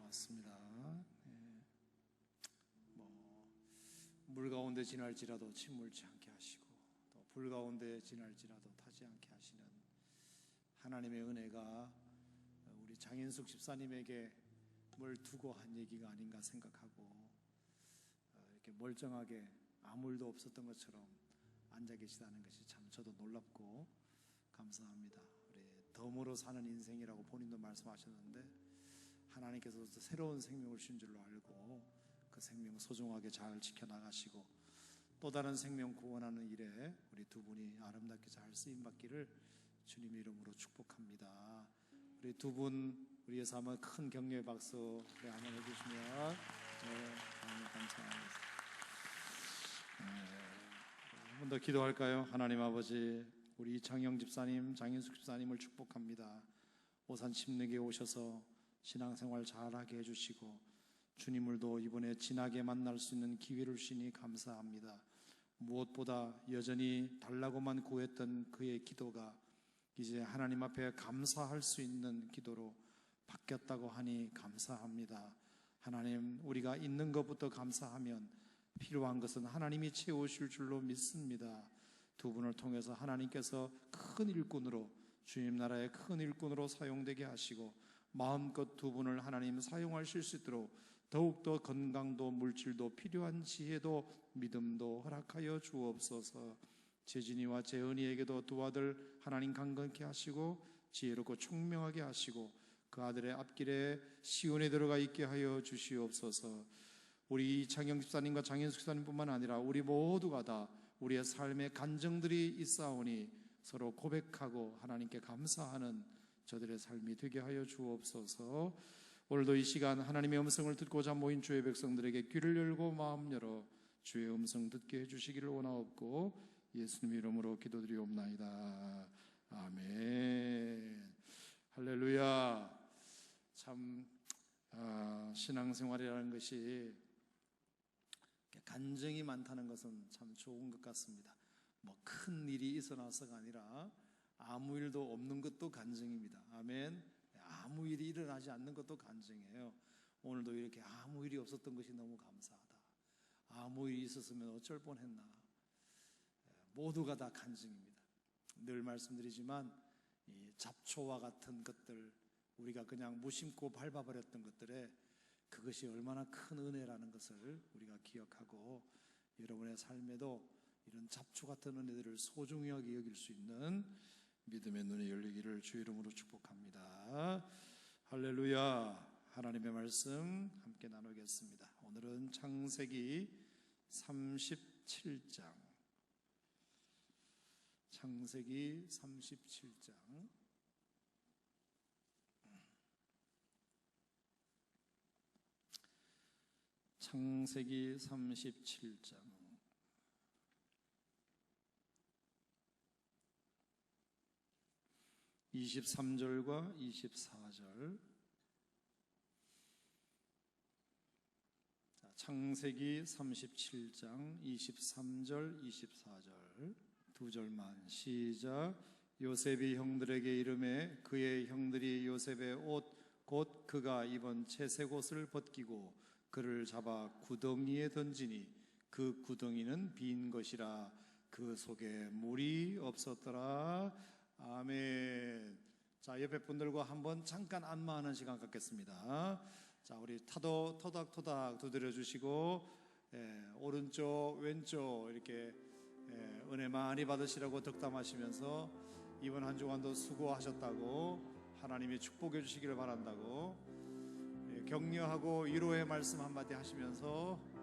맞습니다. 물 가운데 지날지라도 침몰치 않게 하시고 또 불 가운데 지날지라도 타지 않게 하시는 하나님의 은혜가 우리 장인숙 집사님에게 뭘 두고 한 얘기가 아닌가 생각하고, 이렇게 멀쩡하게 아무 일도 없었던 것처럼 앉아 계시다는 것이 참 저도 놀랍고 감사합니다. 우리 덤으로 사는 인생이라고 본인도 말씀하셨는데 하나님께서 새로운 생명을 주신 줄로 알고 그 생명 소중하게 잘 지켜나가시고 또 다른 생명 구원하는 일에 우리 두 분이 아름답게 잘 쓰임받기를 주님 이름으로 축복합니다. 우리 두 분 우리에서 한번 큰 격려의 박수 한번 해주시면 감사합니다. 한 번 더 기도할까요? 하나님 아버지, 우리 이창영 집사님, 장인숙 집사님을 축복합니다. 오산 침례교에 오셔서 신앙생활 잘하게 해주시고 주님을도 이번에 진하게 만날 수 있는 기회를 주시니 감사합니다. 무엇보다 여전히 달라고만 구했던 그의 기도가 이제 하나님 앞에 감사할 수 있는 기도로 바뀌었다고 하니 감사합니다. 하나님, 우리가 있는 것부터 감사하면 필요한 것은 하나님이 채우실 줄로 믿습니다. 두 분을 통해서 하나님께서 큰 일꾼으로, 주님 나라의 큰 일꾼으로 사용되게 하시고 마음껏 두 분을 하나님 사용하실 수 있도록 더욱더 건강도 물질도 필요한 지혜도 믿음도 허락하여 주옵소서. 재진이와 재은이에게도 두 아들 하나님 강건케 하시고 지혜롭고 총명하게 하시고 그 아들의 앞길에 시온에 들어가 있게 하여 주시옵소서. 우리 이창영 집사님과 장인숙 집사님뿐만 아니라 우리 모두가 다 우리의 삶의 간증들이 있사오니 서로 고백하고 하나님께 감사하는 저들의 삶이 되게 하여 주옵소서. 오늘도 이 시간 하나님의 음성을 듣고자 모인 주의 백성들에게 귀를 열고 마음 열어 주의 음성 듣게 해주시기를 원하옵고 예수님 이름으로 기도드리옵나이다. 아멘. 할렐루야. 참 신앙생활이라는 것이 간증이 많다는 것은 참 좋은 것 같습니다. 뭐 큰 일이 있어나서가 아니라 아무 일도 없는 것도 간증입니다. 아멘. 아무 일이 일어나지 않는 것도 간증이에요. 오늘도 이렇게 아무 일이 없었던 것이 너무 감사하다. 아무 일이 있었으면 어쩔 뻔했나. 모두가 다 간증입니다. 늘 말씀드리지만 이 잡초와 같은 것들, 우리가 그냥 무심코 밟아버렸던 것들에 그것이 얼마나 큰 은혜라는 것을 우리가 기억하고 여러분의 삶에도 이런 잡초 같은 은혜들을 소중하게 여길 수 있는 믿음의 눈이 열리기를 주 이름으로 축복합니다. 할렐루야. 하나님의 말씀 함께 나누겠습니다. 오늘은 창세기 37장 창세기 37장 창세기 37장 23절과 24절. 창세기 37장 23절 24절 두 절만 시작. 요셉이 형들에게 이르매 그의 형들이 요셉의 옷 곧 그가 입은 채색 옷을 벗기고 그를 잡아 구덩이에 던지니 그 구덩이는 빈 것이라 그 속에 물이 없었더라. 아멘. 자, 옆에 분들과 한번 잠깐 안마하는 시간 갖겠습니다. 자, 우리 타도 토닥토닥 두드려 주시고 오른쪽 왼쪽 이렇게 은혜 많이 받으시라고 덕담하시면서 이번 한 주간도 수고하셨다고 하나님이 축복해 주시기를 바란다고 격려하고 위로의 말씀 한마디 하시면서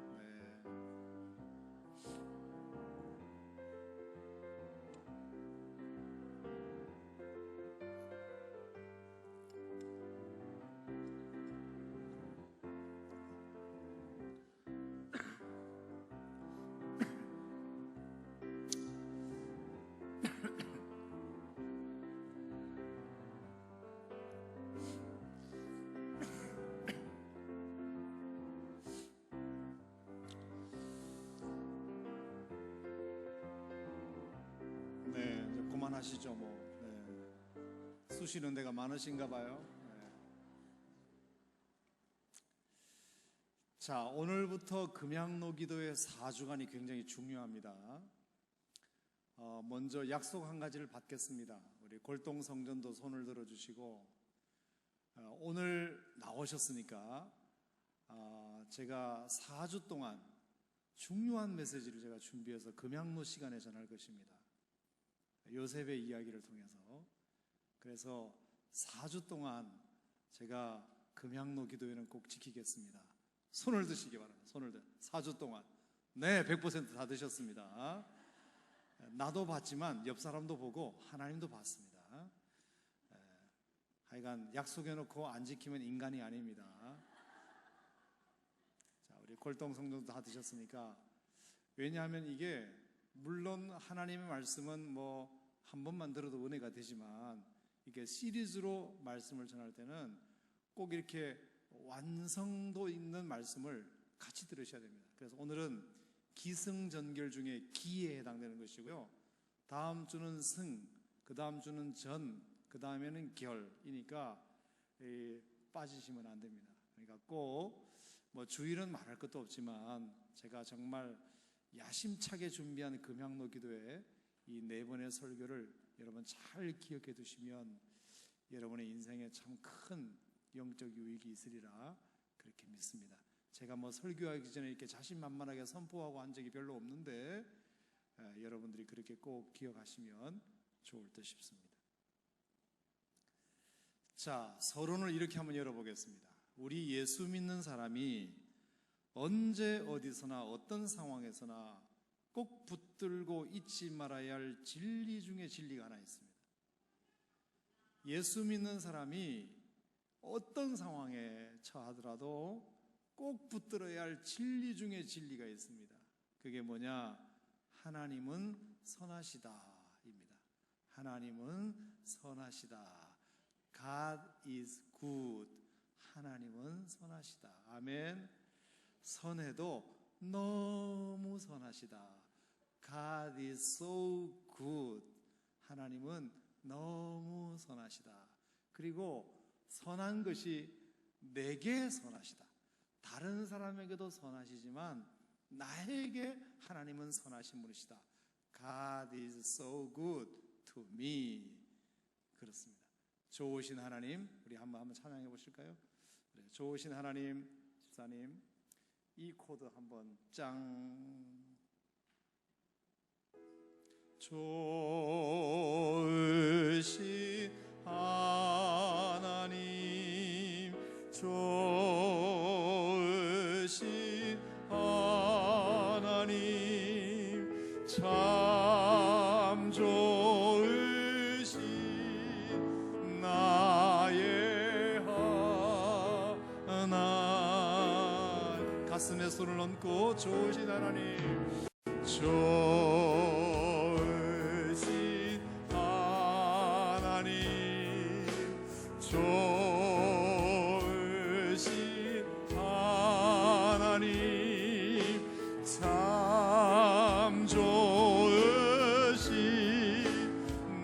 이제 그만하시죠. 쑤시는 데가 많으신가 봐요. 자, 오늘부터 금양로 기도의 4주간이 굉장히 중요합니다. 먼저 약속 한 가지를 받겠습니다. 우리 골동 성전도 손을 들어주시고, 오늘 나오셨으니까 제가 4주 동안 중요한 메시지를 제가 준비해서 금양로 시간에 전할 것입니다. 요셉의 이야기를 통해서. 그래서 4주 동안 제가 금양로 기도회는 꼭 지키겠습니다. 손을 드시기 바랍니다. 손을 4주 동안. 네, 100% 다 드셨습니다. 나도 봤지만 옆 사람도 보고 하나님도 봤습니다. 하여간 약속해놓고 안 지키면 인간이 아닙니다. 자, 우리 골동성전도 다 드셨으니까. 왜냐하면 이게 물론 하나님의 말씀은 뭐 한 번만 들어도 은혜가 되지만 이게 시리즈로 말씀을 전할 때는 꼭 이렇게 완성도 있는 말씀을 같이 들으셔야 됩니다. 그래서 오늘은 기승전결 중에 기에 해당되는 것이고요. 다음 주는 승, 그 다음 주는 전, 그 다음에는 결이니까 빠지시면 안 됩니다. 그러니까 꼭 뭐 주일은 말할 것도 없지만 제가 정말 야심차게 준비한 금양로 기도회 이 4번의 설교를 여러분 잘 기억해 두시면 여러분의 인생에 참 큰 영적 유익이 있으리라 그렇게 믿습니다. 제가 뭐 설교하기 전에 이렇게 자신만만하게 선포하고 한 적이 별로 없는데 여러분들이 그렇게 꼭 기억하시면 좋을 듯 싶습니다. 자, 서론을 이렇게 한번 열어보겠습니다. 우리 예수 믿는 사람이 언제 어디서나 어떤 상황에서나 꼭 붙들고 잊지 말아야 할 진리 중에 진리가 하나 있습니다. 예수 믿는 사람이 어떤 상황에 처하더라도 꼭 붙들어야 할 진리 중에 진리가 있습니다. 그게 뭐냐? 하나님은 선하시다입니다. 하나님은 선하시다. God is good. 하나님은 선하시다. 아멘. 선해도 너무 선하시다. God is so good. 하나님은 너무 선하시다. 그리고 선한 것이 내게 선하시다. 다른 사람에게도 선하시지만 나에게 하나님은 선하신 분이시다. God is so good to me. 그렇습니다. 좋으신 하나님, 우리 한번 찬양해 보실까요? 네, 좋으신 하나님, 집사님, 이 코드 한번 짱. 좋으신 하나님, 좋으신 하나님, 참 좋으신 나의 하나님. 가슴에 손을 얹고 좋으신 하나님, 좋으신 하나님, 좋으신 하나님, 참 좋으신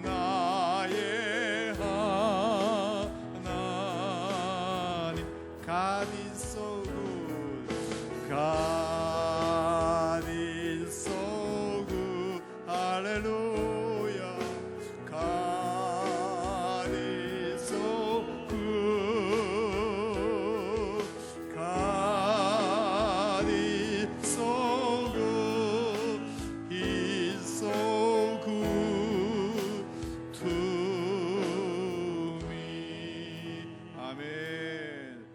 나의 하나님. God is so good. God is so good. 할렐루야. God is so good. God is so good. He's so good to me. 아멘.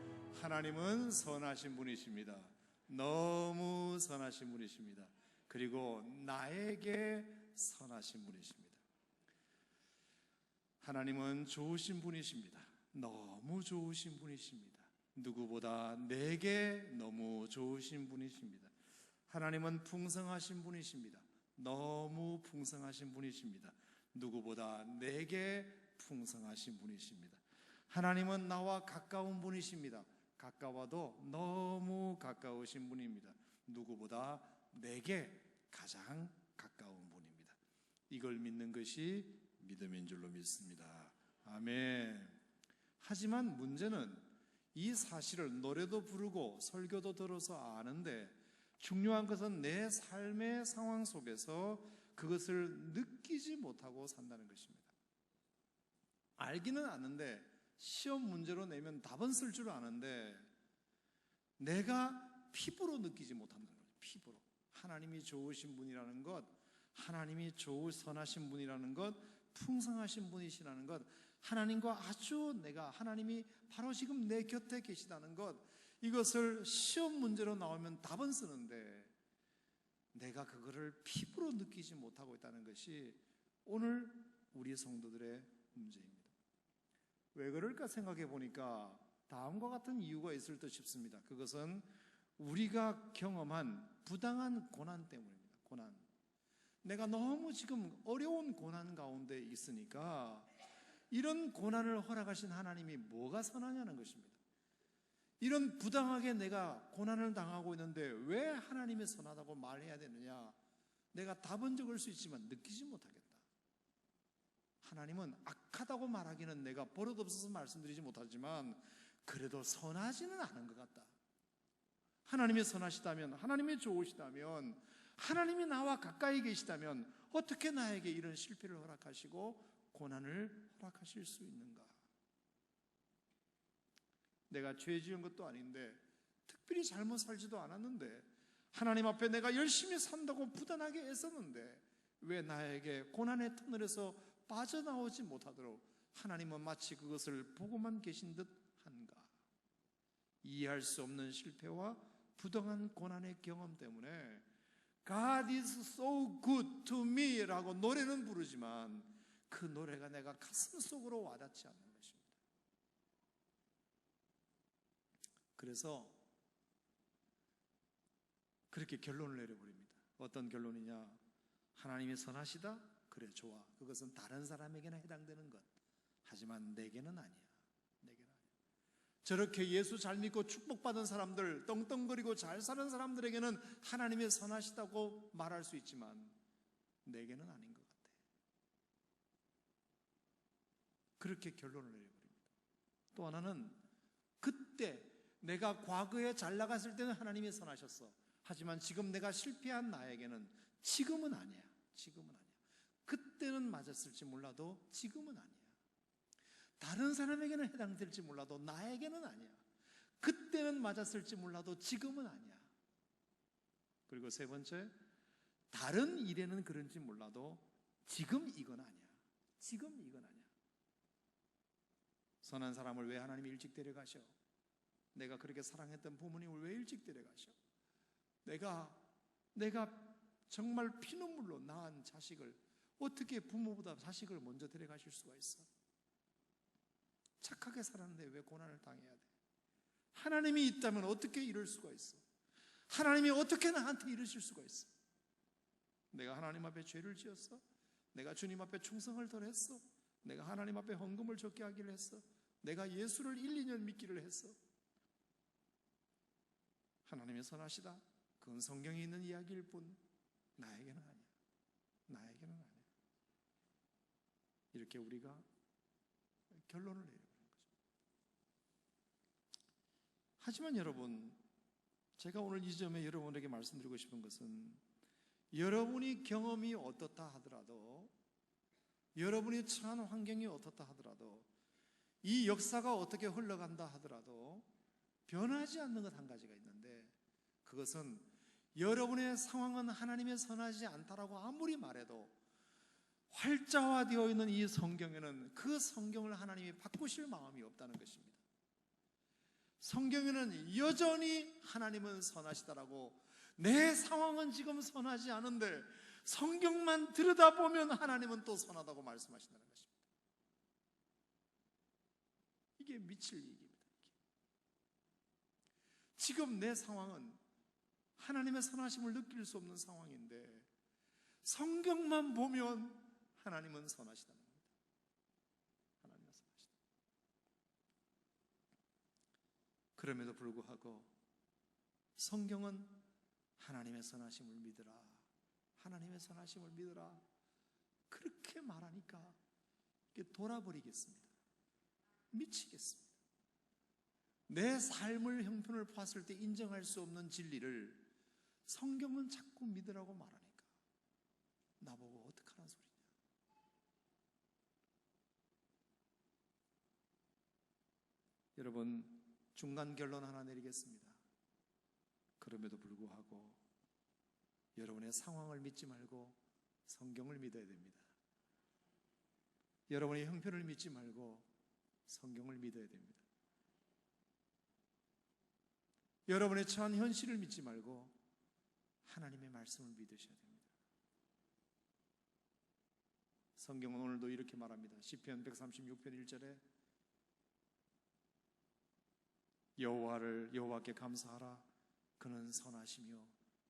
하나님은 선하신 분이십니다. 너무 선하신 분이십니다. 그리고 나에게 선하신 분이십니다. 하나님은 좋으신 분이십니다. 너무 좋으신 분이십니다. 누구보다 내게 너무 좋으신 분이십니다. 하나님은 풍성하신 분이십니다. 너무 풍성하신 분이십니다. 누구보다 내게 풍성하신 분이십니다. 하나님은 나와 가까운 분이십니다. 가까워도 너무 가까우신 분입니다. 누구보다 내게 가장 가까운 분입니다. 이걸 믿는 것이 믿음인 줄로 믿습니다. 아멘. 하지만 문제는 이 사실을 노래도 부르고 설교도 들어서 아는데 중요한 것은 내 삶의 상황 속에서 그것을 느끼지 못하고 산다는 것입니다. 알기는 아는데 시험 문제로 내면 답은 쓸 줄 아는데 내가 피부로 느끼지 못한다는 거예요. 피부로. 하나님이 좋으신 분이라는 것, 하나님이 선하신 분이라는 것, 풍성하신 분이시라는 것, 하나님과 아주 하나님이 바로 지금 내 곁에 계시다는 것, 이것을 시험 문제로 나오면 답은 쓰는데 내가 그거를 피부로 느끼지 못하고 있다는 것이 오늘 우리 성도들의 문제입니다. 왜 그럴까 생각해 보니까 다음과 같은 이유가 있을 듯 싶습니다. 그것은 우리가 경험한 부당한 고난 때문입니다. 고난. 내가 너무 지금 어려운 고난 가운데 있으니까 이런 고난을 허락하신 하나님이 뭐가 선하냐는 것입니다. 이런 부당하게 내가 고난을 당하고 있는데 왜 하나님이 선하다고 말해야 되느냐? 내가 답은 적을 수 있지만 느끼지 못하겠다. 하나님은 악하다고 말하기는 내가 버릇없어서 말씀드리지 못하지만 그래도 선하지는 않은 것 같다. 하나님이 선하시다면, 하나님이 좋으시다면, 하나님이 나와 가까이 계시다면 어떻게 나에게 이런 실패를 허락하시고 고난을 허락하실 수 있는가? 내가 죄 지은 것도 아닌데 특별히 잘못 살지도 않았는데 하나님 앞에 내가 열심히 산다고 부단하게 애썼는데 왜 나에게 고난의 터널에서 빠져나오지 못하도록 하나님은 마치 그것을 보고만 계신 듯 한가? 이해할 수 없는 실패와 부당한 고난의 경험 때문에 God is so good to me 라고 노래는 부르지만 그 노래가 내가 가슴 속으로 와닿지 않는 것입니다. 그래서 그렇게 결론을 내려버립니다. 어떤 결론이냐? 하나님이 선하시다? 그래, 좋아. 그것은 다른 사람에게는 해당되는 것. 하지만 내게는 아니야. 내게는 아니야. 저렇게 예수 잘 믿고 축복받은 사람들, 떵떵거리고 잘 사는 사람들에게는 하나님이 선하시다고 말할 수 있지만 내게는 아닌 것 같아. 그렇게 결론을 내려버립니다. 또 하나는 그때 내가 과거에 잘 나갔을 때는 하나님이 선하셨어. 하지만 지금 내가 실패한 나에게는 지금은 아니야. 지금은 아니야. 그때는 맞았을지 몰라도 지금은 아니야. 다른 사람에게는 해당될지 몰라도 나에게는 아니야. 그때는 맞았을지 몰라도 지금은 아니야. 그리고 세 번째, 다른 일에는 그런지 몰라도 지금 이건 아니야. 지금 이건 아니야. 선한 사람을 왜 하나님이 일찍 데려가셔? 내가 그렇게 사랑했던 부모님을 왜 일찍 데려가셔? 내가 정말 피눈물로 낳은 자식을 어떻게 부모보다 자식을 먼저 데려가실 수가 있어? 착하게 살았는데 왜 고난을 당해야 돼? 하나님이 있다면 어떻게 이럴 수가 있어? 하나님이 어떻게 나한테 이러실 수가 있어? 내가 하나님 앞에 죄를 지었어? 내가 주님 앞에 충성을 덜 했어? 내가 하나님 앞에 헌금을 적게 하기를 했어? 내가 예수를 1, 2년 믿기를 했어? 하나님이 선하시다? 그건 성경에 있는 이야기일 뿐 나에게는 아니야. 나에게는 아니야. 이렇게 우리가 결론을 내려버리는 거죠. 하지만 여러분, 제가 오늘 이 점에 여러분에게 말씀드리고 싶은 것은 여러분이 경험이 어떻다 하더라도, 여러분이 처한 환경이 어떻다 하더라도, 이 역사가 어떻게 흘러간다 하더라도 변하지 않는 것 한 가지가 있는데, 그것은 여러분의 상황은 하나님의 선하지 않다라고 아무리 말해도 활자화되어 있는 이 성경에는 그 성경을 하나님이 바꾸실 마음이 없다는 것입니다. 성경에는 여전히 하나님은 선하시다라고, 내 상황은 지금 선하지 않은데 성경만 들여다보면 하나님은 또 선하다고 말씀하신다는 것입니다. 이게 미칠 얘기입니다. 지금 내 상황은 하나님의 선하심을 느낄 수 없는 상황인데 성경만 보면 하나님은 선하시다는 겁니다. 하나님은 선하시다. 그럼에도 불구하고 성경은 하나님의 선하심을 믿으라, 하나님의 선하심을 믿으라 그렇게 말하니까 이게 돌아버리겠습니다. 미치겠습니다. 내 삶을 형편을 봤을 때 인정할 수 없는 진리를 성경은 자꾸 믿으라고 말하니까 나보고 어떡하란 소리냐. 여러분, 중간 결론 하나 내리겠습니다. 그럼에도 불구하고 여러분의 상황을 믿지 말고 성경을 믿어야 됩니다. 여러분의 형편을 믿지 말고 성경을 믿어야 됩니다. 여러분의 처한 현실을 믿지 말고 하나님의 말씀을 믿으셔야 됩니다. 성경은 오늘도 이렇게 말합니다. 시편 136편 1절에 여호와께 감사하라. 그는 선하시며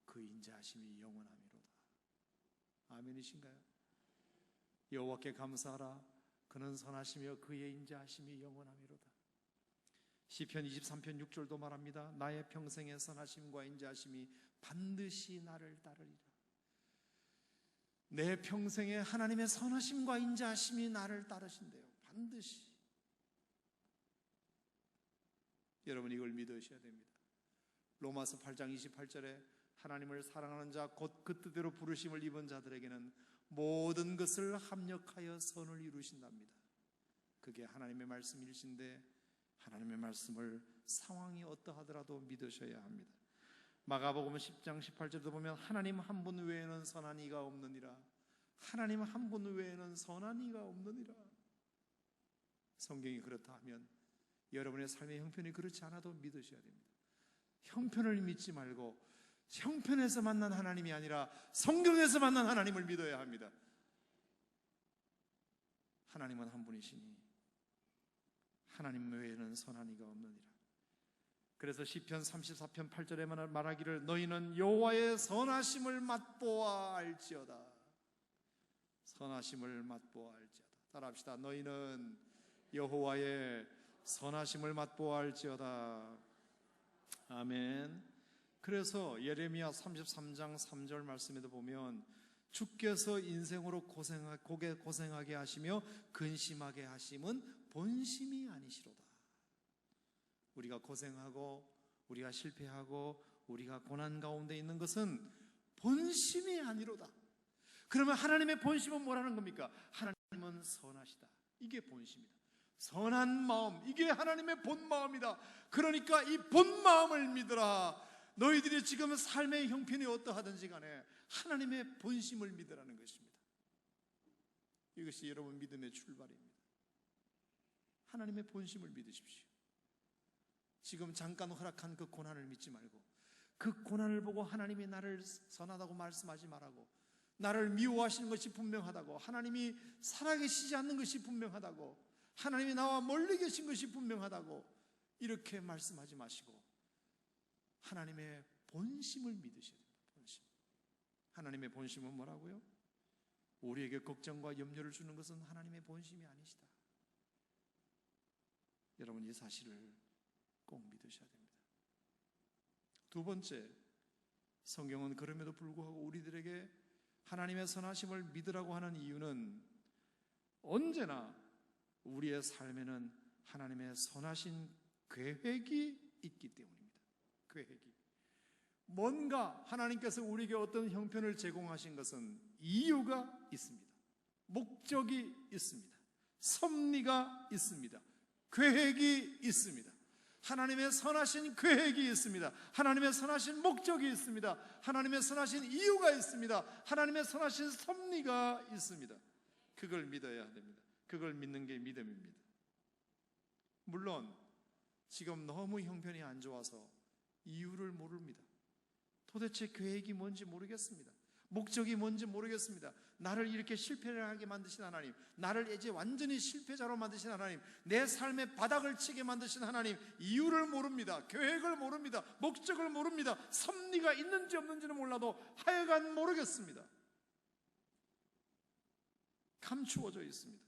그 인자하심이 영원하미로다. 아멘이신가요? 여호와께 감사하라. 그는 선하시며 그의 인자하심이 영원하미로다. 시편 23편 6절도 말합니다. 나의 평생의 선하심과 인자하심이 반드시 나를 따르리라. 내 평생에 하나님의 선하심과 인자하심이 나를 따르신대요. 반드시. 여러분, 이걸 믿으셔야 됩니다. 로마서 8장 28절에 하나님을 사랑하는 자 곧 그 뜻대로 부르심을 입은 자들에게는 모든 것을 합력하여 선을 이루신답니다. 그게 하나님의 말씀일신데 하나님의 말씀을 상황이 어떠하더라도 믿으셔야 합니다. 마가복음 10장 18절도 보면 하나님 한 분 외에는 선한 이가 없느니라. 하나님 한 분 외에는 선한 이가 없느니라. 성경이 그렇다 하면 여러분의 삶의 형편이 그렇지 않아도 믿으셔야 됩니다. 형편을 믿지 말고 형편에서 만난 하나님이 아니라 성경에서 만난 하나님을 믿어야 합니다. 하나님은 한 분이시니 하나님 외에는 선한 이가 없느니라. 그래서 시편 34편 8절에 말하기를 너희는 여호와의 선하심을 맛보아 알지어다. 선하심을 맛보아 알지어다. 따라합시다. 너희는 여호와의 선하심을 맛보아 알지어다. 아멘. 그래서 예레미야 33장 3절 말씀에도 보면 주께서 인생으로 고생하게 하시며 근심하게 하심은 본심이 아니시로다. 우리가 고생하고 우리가 실패하고 우리가 고난 가운데 있는 것은 본심이 아니로다. 그러면 하나님의 본심은 뭐라는 겁니까? 하나님은 선하시다. 이게 본심이다. 선한 마음, 이게 하나님의 본 마음이다. 그러니까 이 본 마음을 믿으라. 너희들이 지금 삶의 형편이 어떠하든지 간에 하나님의 본심을 믿으라는 것입니다. 이것이 여러분 믿음의 출발입니다. 하나님의 본심을 믿으십시오. 지금 잠깐 허락한 그 고난을 믿지 말고 그 고난을 보고 하나님이 나를 선하다고 말씀하지 말라고, 나를 미워하시는 것이 분명하다고, 하나님이 살아계시지 않는 것이 분명하다고, 하나님이 나와 멀리 계신 것이 분명하다고 이렇게 말씀하지 마시고 하나님의 본심을 믿으셔야 됩니다. 본심. 하나님의 본심은 뭐라고요? 우리에게 걱정과 염려를 주는 것은 하나님의 본심이 아니시다. 여러분, 이 사실을 꼭 믿으셔야 됩니다. 두 번째, 성경은 그럼에도 불구하고 우리들에게 하나님의 선하심을 믿으라고 하는 이유는 언제나 우리의 삶에는 하나님의 선하신 계획이 있기 때문입니다. 계획이. 뭔가 하나님께서 우리에게 어떤 형편을 제공하신 것은 이유가 있습니다. 목적이 있습니다. 섭리가 있습니다. 계획이 있습니다. 하나님의 선하신 계획이 있습니다. 하나님의 선하신 목적이 있습니다. 하나님의 선하신 이유가 있습니다. 하나님의 선하신 섭리가 있습니다. 그걸 믿어야 됩니다. 그걸 믿는 게 믿음입니다. 물론 지금 너무 형편이 안 좋아서 이유를 모릅니다. 도대체 계획이 뭔지 모르겠습니다. 목적이 뭔지 모르겠습니다. 나를 이렇게 실패를 하게 만드신 하나님, 나를 이제 완전히 실패자로 만드신 하나님, 내 삶의 바닥을 치게 만드신 하나님, 이유를 모릅니다. 계획을 모릅니다. 목적을 모릅니다. 섭리가 있는지 없는지는 몰라도 하여간 모르겠습니다. 감추어져 있습니다.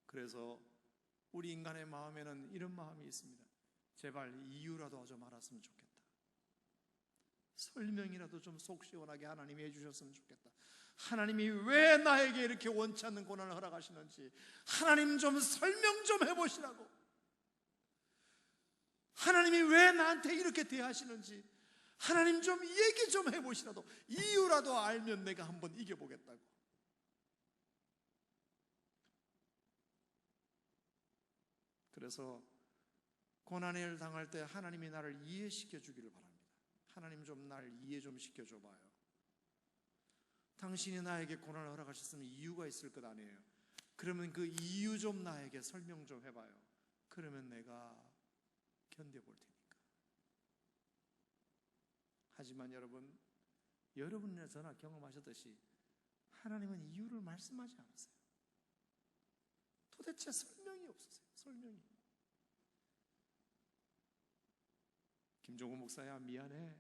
그래서 우리 인간의 마음에는 이런 마음이 있습니다. 제발 이유라도 좀 알았으면 좋겠다. 설명이라도 좀 속 시원하게 하나님이 해주셨으면 좋겠다. 하나님이 왜 나에게 이렇게 원치 않는 고난을 허락하시는지 하나님 좀 설명 좀 해보시라고. 하나님이 왜 나한테 이렇게 대하시는지 하나님 좀 얘기 좀 해보시라도, 이유라도 알면 내가 한번 이겨보겠다고. 그래서 고난을 당할 때 하나님이 나를 이해시켜 주기를 바랍니다. 하나님 좀 날 이해 좀 시켜줘봐요. 당신이 나에게 고난을 허락하셨으면 이유가 있을 것 아니에요. 그러면 그 이유 좀 나에게 설명 좀 해봐요. 그러면 내가 견뎌볼 테니까. 하지만 여러분이나 저나 경험하셨듯이 하나님은 이유를 말씀하지 않았어요. 도대체 설명이 없었어요. 설명이. 김종훈 목사야, 미안해.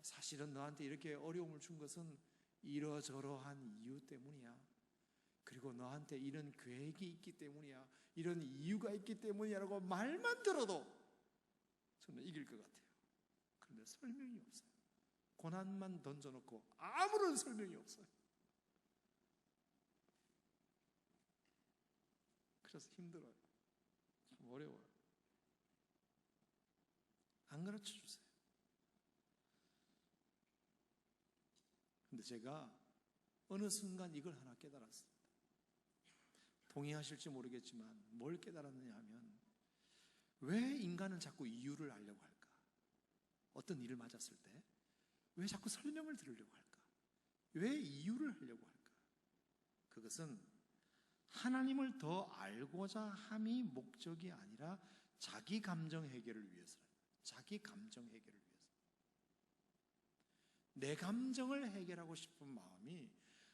사실은 너한테 이렇게 어려움을 준 것은 이러저러한 이유 때문이야. 그리고 너한테 이런 계획이 있기 때문이야. 이런 이유가 있기 때문이라고 말만 들어도 저는 이길 것 같아요. 그런데 설명이 없어요. 고난만 던져놓고 아무런 설명이 없어요. 그래서 힘들어요. 참 어려워요. 안 가르쳐 주세요. 근데 제가 어느 순간 이걸 하나 깨달았습니다. 동의하실지 모르겠지만 뭘 깨달았느냐 하면, 왜 인간은 자꾸 이유를 알려고 할까? 어떤 일을 맞았을 때 왜 자꾸 설명을 들으려고 할까? 왜 이유를 하려고 할까? 그것은 하나님을 더 알고자 함이 목적이 아니라 자기 감정 해결을 위해서라요. 자기 감정 해결을 위해서. 내 감정을 해결하고 싶은 마음이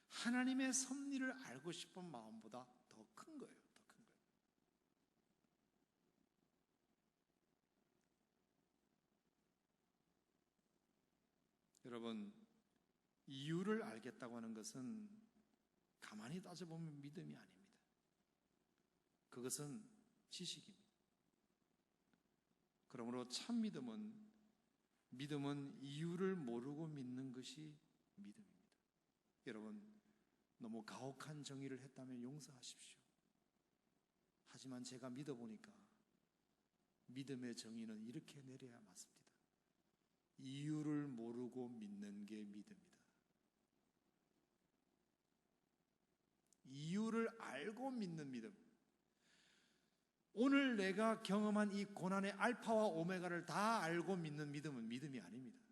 하나님의 섭리를 알고 싶은 마음보다 더 큰 거예요. 더 큰 거예요. 여러분, 이유를 알겠다고 하는 것은 가만히 따져보면 믿음이 아닙니다. 그것은 지식입니다. 그러므로 참 믿음은 이유를 모르고 믿는 것이 믿음입니다. 여러분, 너무 가혹한 정의를 했다면 용서하십시오. 하지만 제가 믿어보니까 믿음의 정의는 이렇게 내려야 맞습니다. 이유를 모르고 믿는 게 믿음이다. 이유를 알고 믿는 믿음. 오늘 내가 경험한 이 고난의 알파와 오메가를 다 알고 믿는 믿음은 믿음이 아닙니다.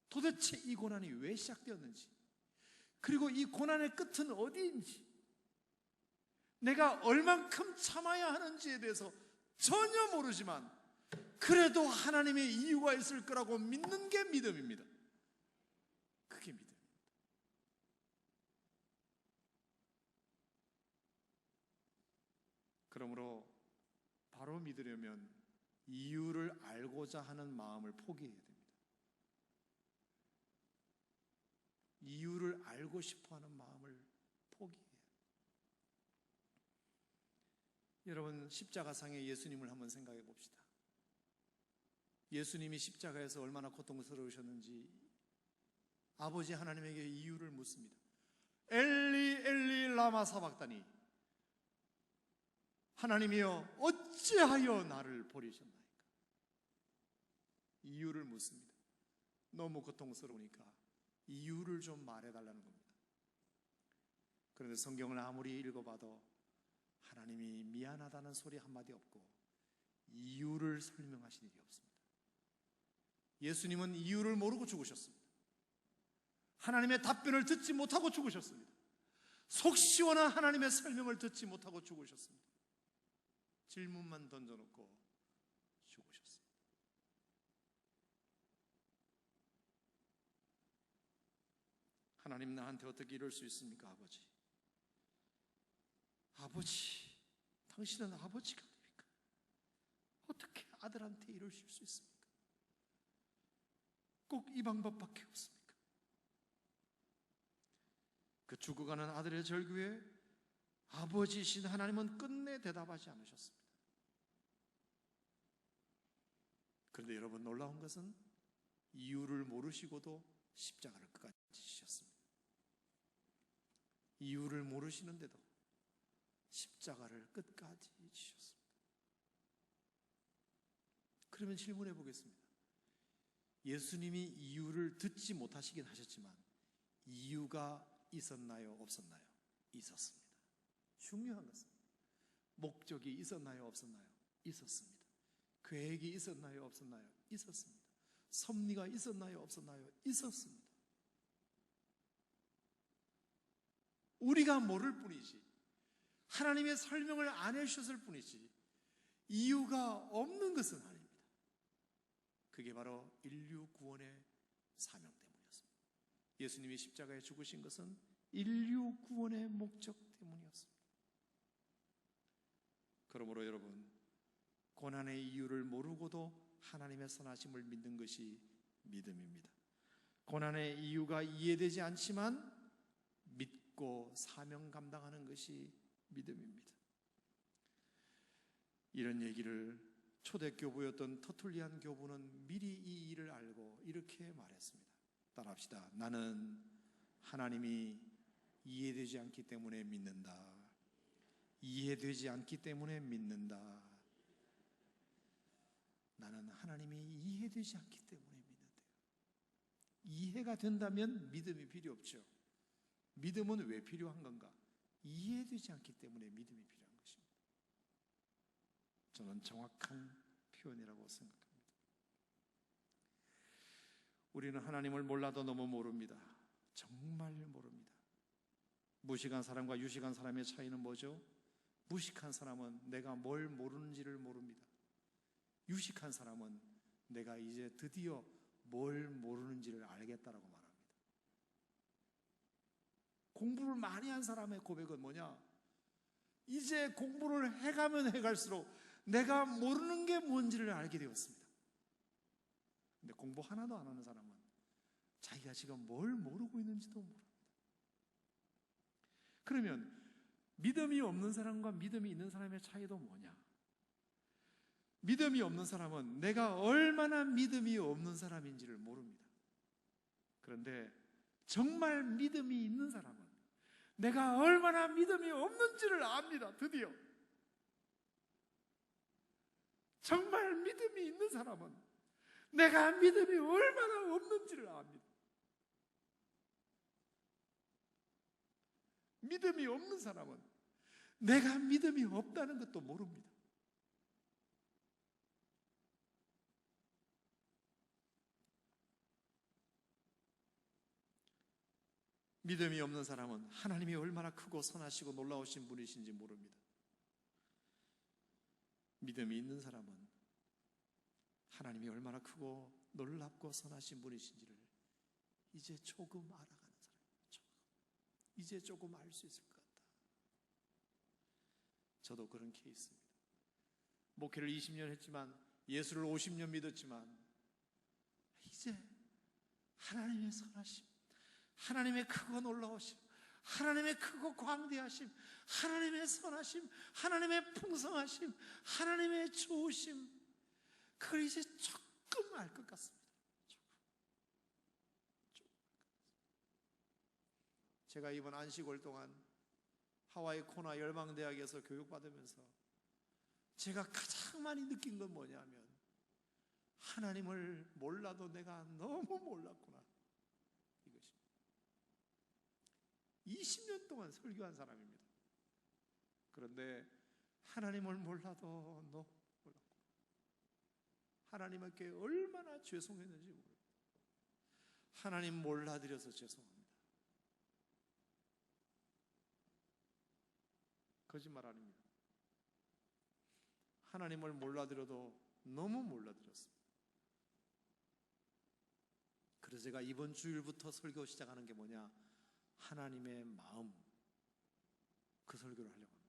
도대체 이 고난이 왜 시작되었는지, 그리고 이 고난의 끝은 어디인지, 내가 얼만큼 참아야 하는지에 대해서 전혀 모르지만 그래도 하나님의 이유가 있을 거라고 믿는 게 믿음입니다. 그게 믿음입니다. 그러므로 바로 믿으려면 이유를 알고자 하는 마음을 포기해야 됩니다. 이유를 알고 싶어 하는 마음을 포기해야 돼요. 여러분, 십자가상의 예수님을 한번 생각해 봅시다. 예수님이 십자가에서 얼마나 고통스러우셨는지 아버지 하나님에게 이유를 묻습니다. 엘리 엘리 라마 사박다니, 하나님이여 어찌하여 나를 버리셨나이까? 이유를 묻습니다. 너무 고통스러우니까 이유를 좀 말해달라는 겁니다. 그런데 성경을 아무리 읽어봐도 하나님이 미안하다는 소리 한마디 없고 이유를 설명하신 일이 없습니다. 예수님은 이유를 모르고 죽으셨습니다. 하나님의 답변을 듣지 못하고 죽으셨습니다. 속 시원한 하나님의 설명을 듣지 못하고 죽으셨습니다. 질문만 던져놓고 죽으셨습니다. 하나님, 나한테 어떻게 이럴 수 있습니까? 아버지, 당신은 아버지가 됩니까? 어떻게 아들한테 이러실 수 있습니까? 꼭 이 방법밖에 없습니까? 그 죽어가는 아들의 절규에 아버지이신 하나님은 끝내 대답하지 않으셨습니다. 그런데 여러분, 놀라운 것은 이유를 모르시고도 십자가를 끝까지 지셨습니다. 이유를 모르시는데도 십자가를 끝까지 지셨습니다. 그러면 질문해 보겠습니다. 예수님이 이유를 듣지 못하시긴 하셨지만 이유가 있었나요? 없었나요? 있었습니다. 중요한 것은 목적이 있었나요? 없었나요? 있었습니다. 계획이 있었나요? 없었나요? 있었습니다. 섭리가 있었나요? 없었나요? 있었습니다. 우리가 모를 뿐이지, 하나님의 설명을 안 해주셨을 뿐이지 이유가 없는 것은 아닙니다. 그게 바로 인류 구원의 사명 때문이었습니다. 예수님이 십자가에 죽으신 것은 인류 구원의 목적 때문이었습니다. 그러므로 여러분, 고난의 이유를 모르고도 하나님의 선하심을 믿는 것이 믿음입니다. 고난의 이유가 이해되지 않지만 믿고 사명 감당하는 것이 믿음입니다. 이런 얘기를 초대교부였던 터툴리안 교부는 미리 이 일을 알고 이렇게 말했습니다. 따라합시다. 나는 하나님이 이해되지 않기 때문에 믿는다. 이해되지 않기 때문에 믿는다. 나는 하나님이 이해되지 않기 때문에 믿는다. 이해가 된다면 믿음이 필요 없죠. 믿음은 왜 필요한 건가? 이해되지 않기 때문에 믿음이 필요한 것입니다. 저는 정확한 표현이라고 생각합니다. 우리는 하나님을 몰라도 너무 모릅니다. 정말 모릅니다. 무식한 사람과 유식한 사람의 차이는 뭐죠? 무식한 사람은 내가 뭘 모르는지를 모릅니다. 유식한 사람은 내가 이제 드디어 뭘 모르는지를 알겠다라고 말합니다. 공부를 많이 한 사람의 고백은 뭐냐? 이제 공부를 해가면 해갈수록 내가 모르는 게 뭔지를 알게 되었습니다. 근데 공부 하나도 안 하는 사람은 자기가 지금 뭘 모르고 있는지도 모릅니다. 그러면 믿음이 없는 사람과 믿음이 있는 사람의 차이도 뭐냐? 믿음이 없는 사람은 내가 얼마나 믿음이 없는 사람인지를 모릅니다. 그런데 정말 믿음이 있는 사람은 내가 얼마나 믿음이 없는지를 압니다. 드디어. 정말 믿음이 있는 사람은 내가 믿음이 얼마나 없는지를 압니다. 믿음이 없는 사람은 내가 믿음이 없다는 것도 모릅니다. 믿음이 없는 사람은 하나님이 얼마나 크고 선하시고 놀라우신 분이신지 모릅니다. 믿음이 있는 사람은 하나님이 얼마나 크고 놀랍고 선하신 분이신지를 이제 조금 알아가는 사람입니다. 이제 조금 알 수 있을 것 같다. 저도 그런 케이스입니다. 목회를 20년 했지만, 예수를 50년 믿었지만, 이제 하나님의 선하심, 하나님의 크고 놀라우심, 하나님의 크고 광대하심, 하나님의 선하심, 하나님의 풍성하심, 하나님의 좋으심, 그걸 이제 조금 알 것 같습니다. 제가 이번 안식월 동안 하와이 코나 열방대학에서 교육받으면서 제가 가장 많이 느낀 건 뭐냐면, 하나님을 몰라도 내가 너무 몰랐구나, 이것입니다. 20년 동안 설교한 사람입니다. 그런데 하나님을 몰라도 너무 몰랐구나. 하나님께 얼마나 죄송했는지 모릅니다. 하나님 몰라드려서 죄송합니다. 거짓말 아닙니다. 하나님을 몰라드려도 너무 몰라드렸습니다. 그래서 제가 이번 주일부터 설교 시작하는 게 뭐냐? 하나님의 마음, 그 설교를 하려고 합니다.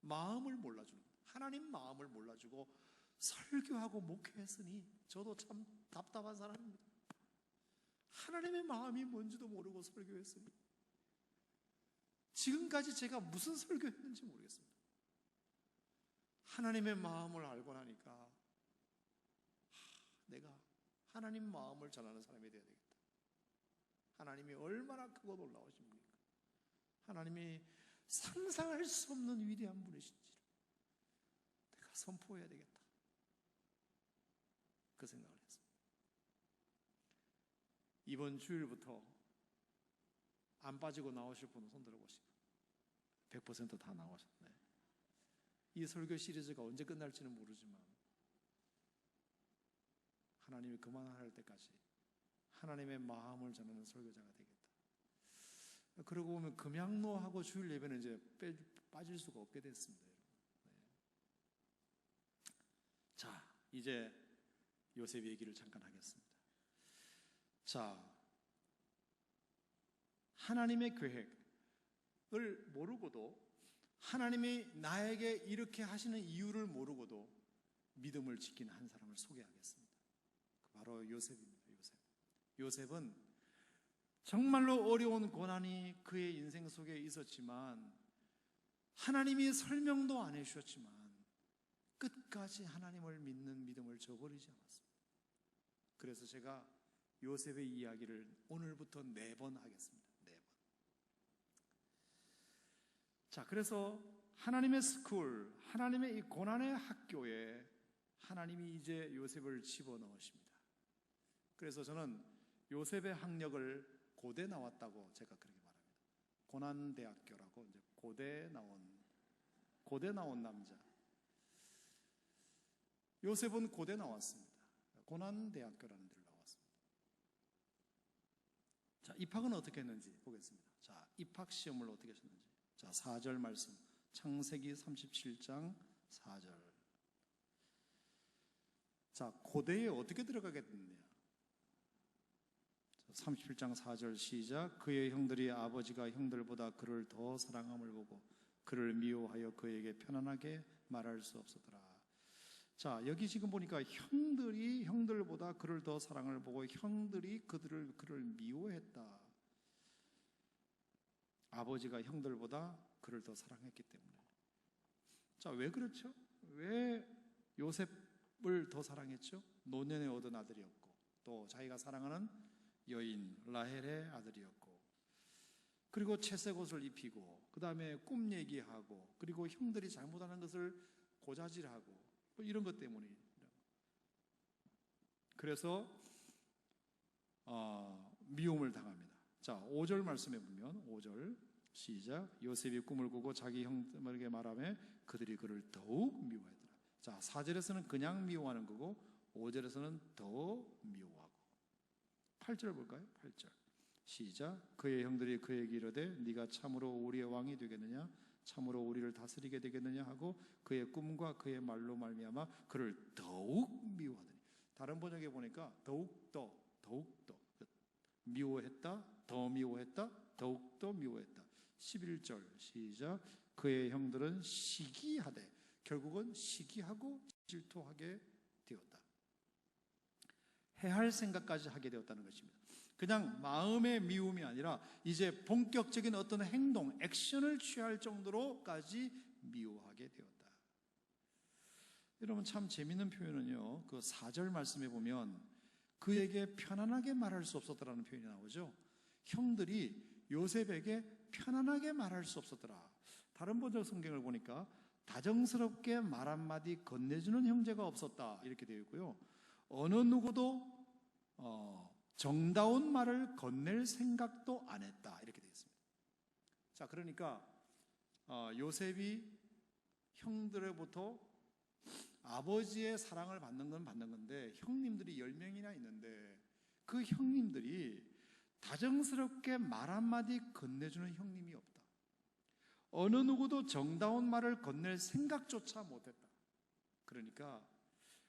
마음을 몰라주는 거예요. 하나님 마음을 몰라주고 설교하고 목회했으니 저도 참 답답한 사람입니다. 하나님의 마음이 뭔지도 모르고 설교했으니 지금까지 제가 무슨 설교했는지 모르겠습니다. 하나님의 마음을 알고 나니까 내가 하나님 마음을 전하는 사람이 되어야 되겠다. 하나님이 얼마나 크고 놀라우신 분입니까? 하나님이 상상할 수 없는 위대한 분이신지를 내가 선포해야 되겠다. 그 생각을 했습니다. 이번 주일부터 안 빠지고 나오실 분은 손 들어보시고 100% 다 나오셨네. 이 설교 시리즈가 언제 끝날지는 모르지만 하나님이 그만할 때까지 하나님의 마음을 전하는 설교자가 되겠다. 그러고 보면 금양로하고 주일 예배는 이제 빠질 수가 없게 됐습니다. 네. 자, 이제 요셉 얘기를 잠깐 하겠습니다. 자, 하나님의 계획을 모르고도 하나님이 나에게 이렇게 하시는 이유를 모르고도 믿음을 지키는 한 사람을 소개하겠습니다. 바로 요셉입니다. 요셉은 정말로 어려운 고난이 그의 인생 속에 있었지만 하나님이 설명도 안 해주셨지만 끝까지 하나님을 믿는 믿음을 저버리지 않았습니다. 그래서 제가 요셉의 이야기를 오늘부터 4번 하겠습니다. 4번. 자, 그래서 하나님의 스쿨, 하나님의 이 고난의 학교에 하나님이 이제 요셉을 집어넣으십니다. 그래서 저는 요셉의 학력을 고대 나왔다고 제가 그렇게 말합니다. 고난대학교라고 이제 고대 나온 남자. 요셉은 고대 나왔습니다. 고난대학교라는 데를 나왔습니다. 자, 입학은 어떻게 했는지 보겠습니다. 자, 입학 시험을 어떻게 하셨는지. 자, 4절 말씀. 창세기 37장 4절. 자, 고대에 어떻게 들어가게 됐느냐. 37장 4절 시작. 그의 형들이 아버지가 형들보다 그를 더 사랑함을 보고 그를 미워하여 그에게 편안하게 말할 수 없었더라. 자, 여기 지금 보니까 형들이 형들보다 그를 더 사랑을 보고 형들이 그를 미워했다. 아버지가 형들보다 그를 더 사랑했기 때문에. 자, 왜 그렇죠? 왜 요셉을 더 사랑했죠? 노년에 얻은 아들이었고 또 자기가 사랑하는 여인 라헬의 아들이었고 그리고 채색 옷을 입히고 그 다음에 꿈 얘기하고 그리고 형들이 잘못하는 것을 고자질하고 뭐 이런 것 때문에. 그래서 미움을 당합니다. 자, 5절 말씀해 보면 5절 시작. 요셉이 꿈을 꾸고 자기 형들에게 말하며 그들이 그를 더욱 미워하더라. 자, 4절에서는 그냥 미워하는 거고 5절에서는 더 미워하고. 8절 볼까요? 8절 시작. 그의 형들이 그에게 이르되 네가 참으로 우리의 왕이 되겠느냐, 참으로 우리를 다스리게 되겠느냐 하고 그의 꿈과 그의 말로 말미암아 그를 더욱 미워하더니. 다른 번역에 보니까 더욱더 미워했다, 더 미워했다, 더욱더 미워했다. 11절 시작. 그의 형들은 시기하되, 결국은 시기하고 질투하게 되었다. 해할 생각까지 하게 되었다는 것입니다. 그냥 마음의 미움이 아니라 이제 본격적인 어떤 행동, 액션을 취할 정도로까지 미워하게 되었다. 여러분, 참 재밌는 표현은요, 그 4절 말씀에 보면 그에게 편안하게 말할 수 없었더라는 표현이 나오죠. 형들이 요셉에게 편안하게 말할 수 없었더라. 다른 번역 성경을 보니까 다정스럽게 말 한마디 건네주는 형제가 없었다 이렇게 되어 있고요. 어느 누구도 정다운 말을 건넬 생각도 안 했다 이렇게 되어 있습니다. 자, 그러니까 요셉이 형들로부터 아버지의 사랑을 받는 건 받는 건데 형님들이 10명이나 있는데 그 형님들이 다정스럽게 말 한마디 건네주는 형님이 없다. 어느 누구도 정다운 말을 건넬 생각조차 못했다. 그러니까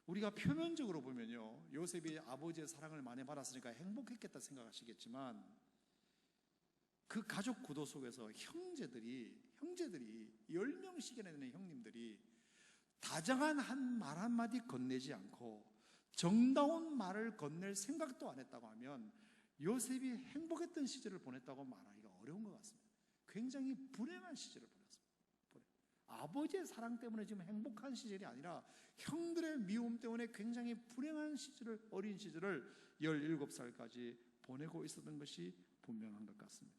우리가 표면적으로 보면요, 요셉이 아버지의 사랑을 많이 받았으니까 행복했겠다 생각하시겠지만 그 가족 구도 속에서 형제들이 10명씩이나 되는 형님들이 다정한 한 말 한마디 건네지 않고 정다운 말을 건넬 생각도 안 했다고 하면 요셉이 행복했던 시절을 보냈다고 말하기가 어려운 것 같습니다. 굉장히 불행한 시절을 보냈습니다. 아버지의 사랑 때문에 지금 행복한 시절이 아니라 형들의 미움 때문에 굉장히 불행한 시절을, 어린 시절을 17살까지 보내고 있었던 것이 분명한 것 같습니다.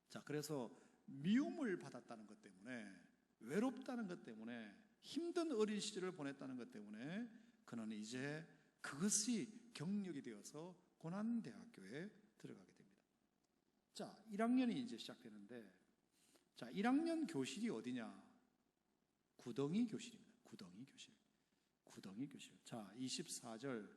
자, 그래서 미움을 받았다는 것 때문에, 외롭다는 것 때문에 힘든 어린 시절을 보냈다는 것 때문에 그는 이제 그것이 경력이 되어서 고난대학교에 들어가게 됩니다. 자, 1학년이 이제 시작되는데, 자, 1학년 교실이 어디냐? 구덩이 교실입니다. 구덩이 교실. 구덩이 교실. 자, 24절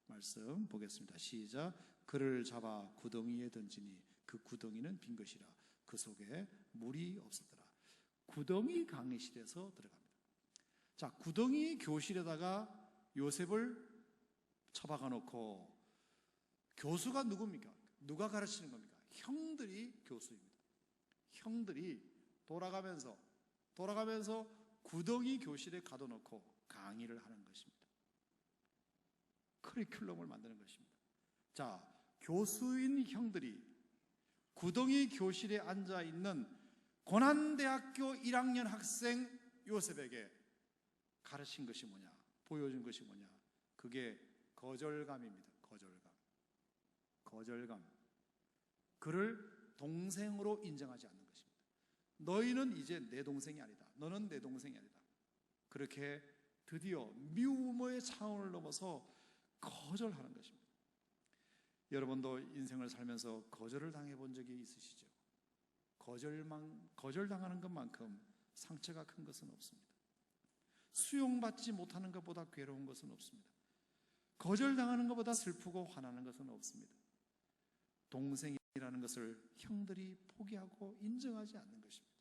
말씀 보겠습니다. 시작. 그를 잡아 구덩이에 던지니 그 구덩이는 빈 것이라 그 속에 물이 없었더라. 구덩이 강의실에서 들어갑니다. 자, 구덩이 교실에다가 요셉을 처박아 놓고 교수가 누굽니까? 누가 가르치는 겁니까? 형들이 교수입니다. 형들이 돌아가면서 구덩이 교실에 가둬놓고 강의를 하는 것입니다. 커리큘럼을 만드는 것입니다. 자, 교수인 형들이 구덩이 교실에 앉아 있는 고난대학교 1학년 학생 요셉에게 가르친 것이 뭐냐? 보여준 것이 뭐냐? 그게 거절감입니다. 거절감. 그를 동생으로 인정하지 않는 것입니다. 너희는 이제 내 동생이 아니다. 너는 내 동생이 아니다. 그렇게 드디어 미움의 차원을 넘어서 거절하는 것입니다. 여러분도 인생을 살면서 거절을 당해본 적이 있으시죠? 거절당하는 것만큼 상처가 큰 것은 없습니다. 수용받지 못하는 것보다 괴로운 것은 없습니다. 거절당하는 것보다 슬프고 화나는 것은 없습니다. 동생이라는 것을 형들이 포기하고 인정하지 않는 것입니다.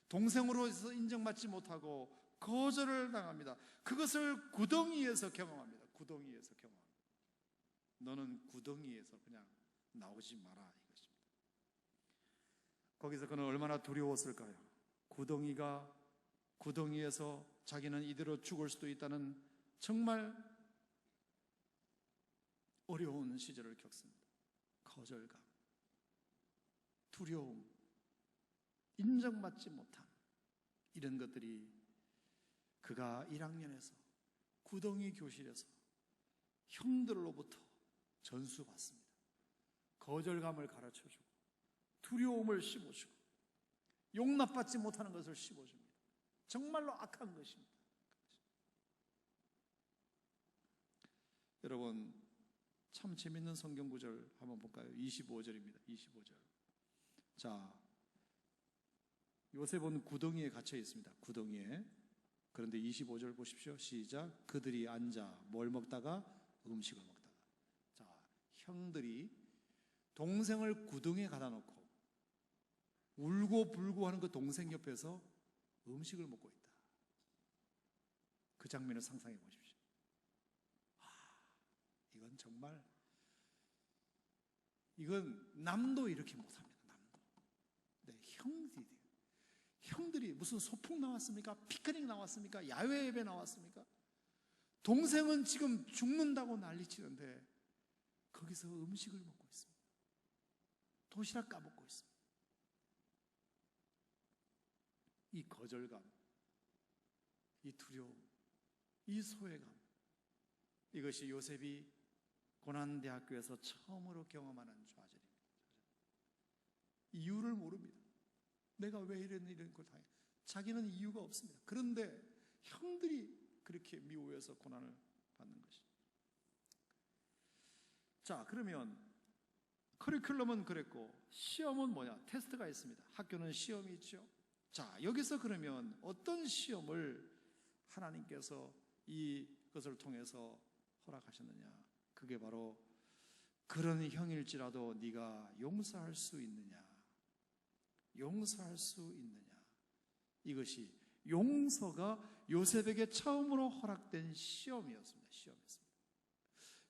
동생으로서 인정받지 못하고 거절을 당합니다. 그것을 구덩이에서 경험합니다. 구덩이에서 경험합니다. 너는 구덩이에서 그냥 나오지 마라, 이것입니다. 거기서 그는 얼마나 두려웠을까요? 구덩이에서 자기는 이대로 죽을 수도 있다는 정말 어려운 시절을 겪습니다. 거절감, 두려움, 인정받지 못함, 이런 것들이 그가 1학년에서 구덩이 교실에서 형들로부터 전수받습니다. 거절감을 가르쳐주고 두려움을 심어주고 용납받지 못하는 것을 심어줍니다. 정말로 악한 것입니다. 여러분, 참 재밌는 성경 구절 한번 볼까요? 25절입니다. 25절. 자, 요셉은 구덩이에 갇혀 있습니다. 구덩이에. 그런데 25절 보십시오. 시작. 그들이 앉아 뭘 먹다가? 음식을 먹다가. 자, 형들이 동생을 구덩이에 가다 놓고 울고 불고 하는 그 동생 옆에서 음식을 먹고 있다. 그 장면을 상상해 보십시오. 이건 정말, 이건 남도 이렇게 못합니다. 남도. 네, 형들이 무슨 소풍 나왔습니까? 피크닉 나왔습니까? 야외 예배 나왔습니까? 동생은 지금 죽는다고 난리치는데 거기서 음식을 먹고 있습니다. 도시락 까먹고 있습니다. 이 거절감, 이 두려움, 이 소외감, 이것이 요셉이 고난대학교에서 처음으로 경험하는 좌절입니다. 이유를 모릅니다. 내가 왜 이런 걸 당해? 자기는 이유가 없습니다. 그런데 형들이 그렇게 미워해서 고난을 받는 것입니다. 자, 그러면 커리큘럼은 그랬고 시험은 뭐냐? 테스트가 있습니다. 학교는 시험이 있죠. 자, 여기서 그러면 어떤 시험을 하나님께서 이것을 통해서 허락하셨느냐? 그게 바로 그런 형일지라도 네가 용서할 수 있느냐? 용서할 수 있느냐? 이것이 용서가 요셉에게 처음으로 허락된 시험이었습니다.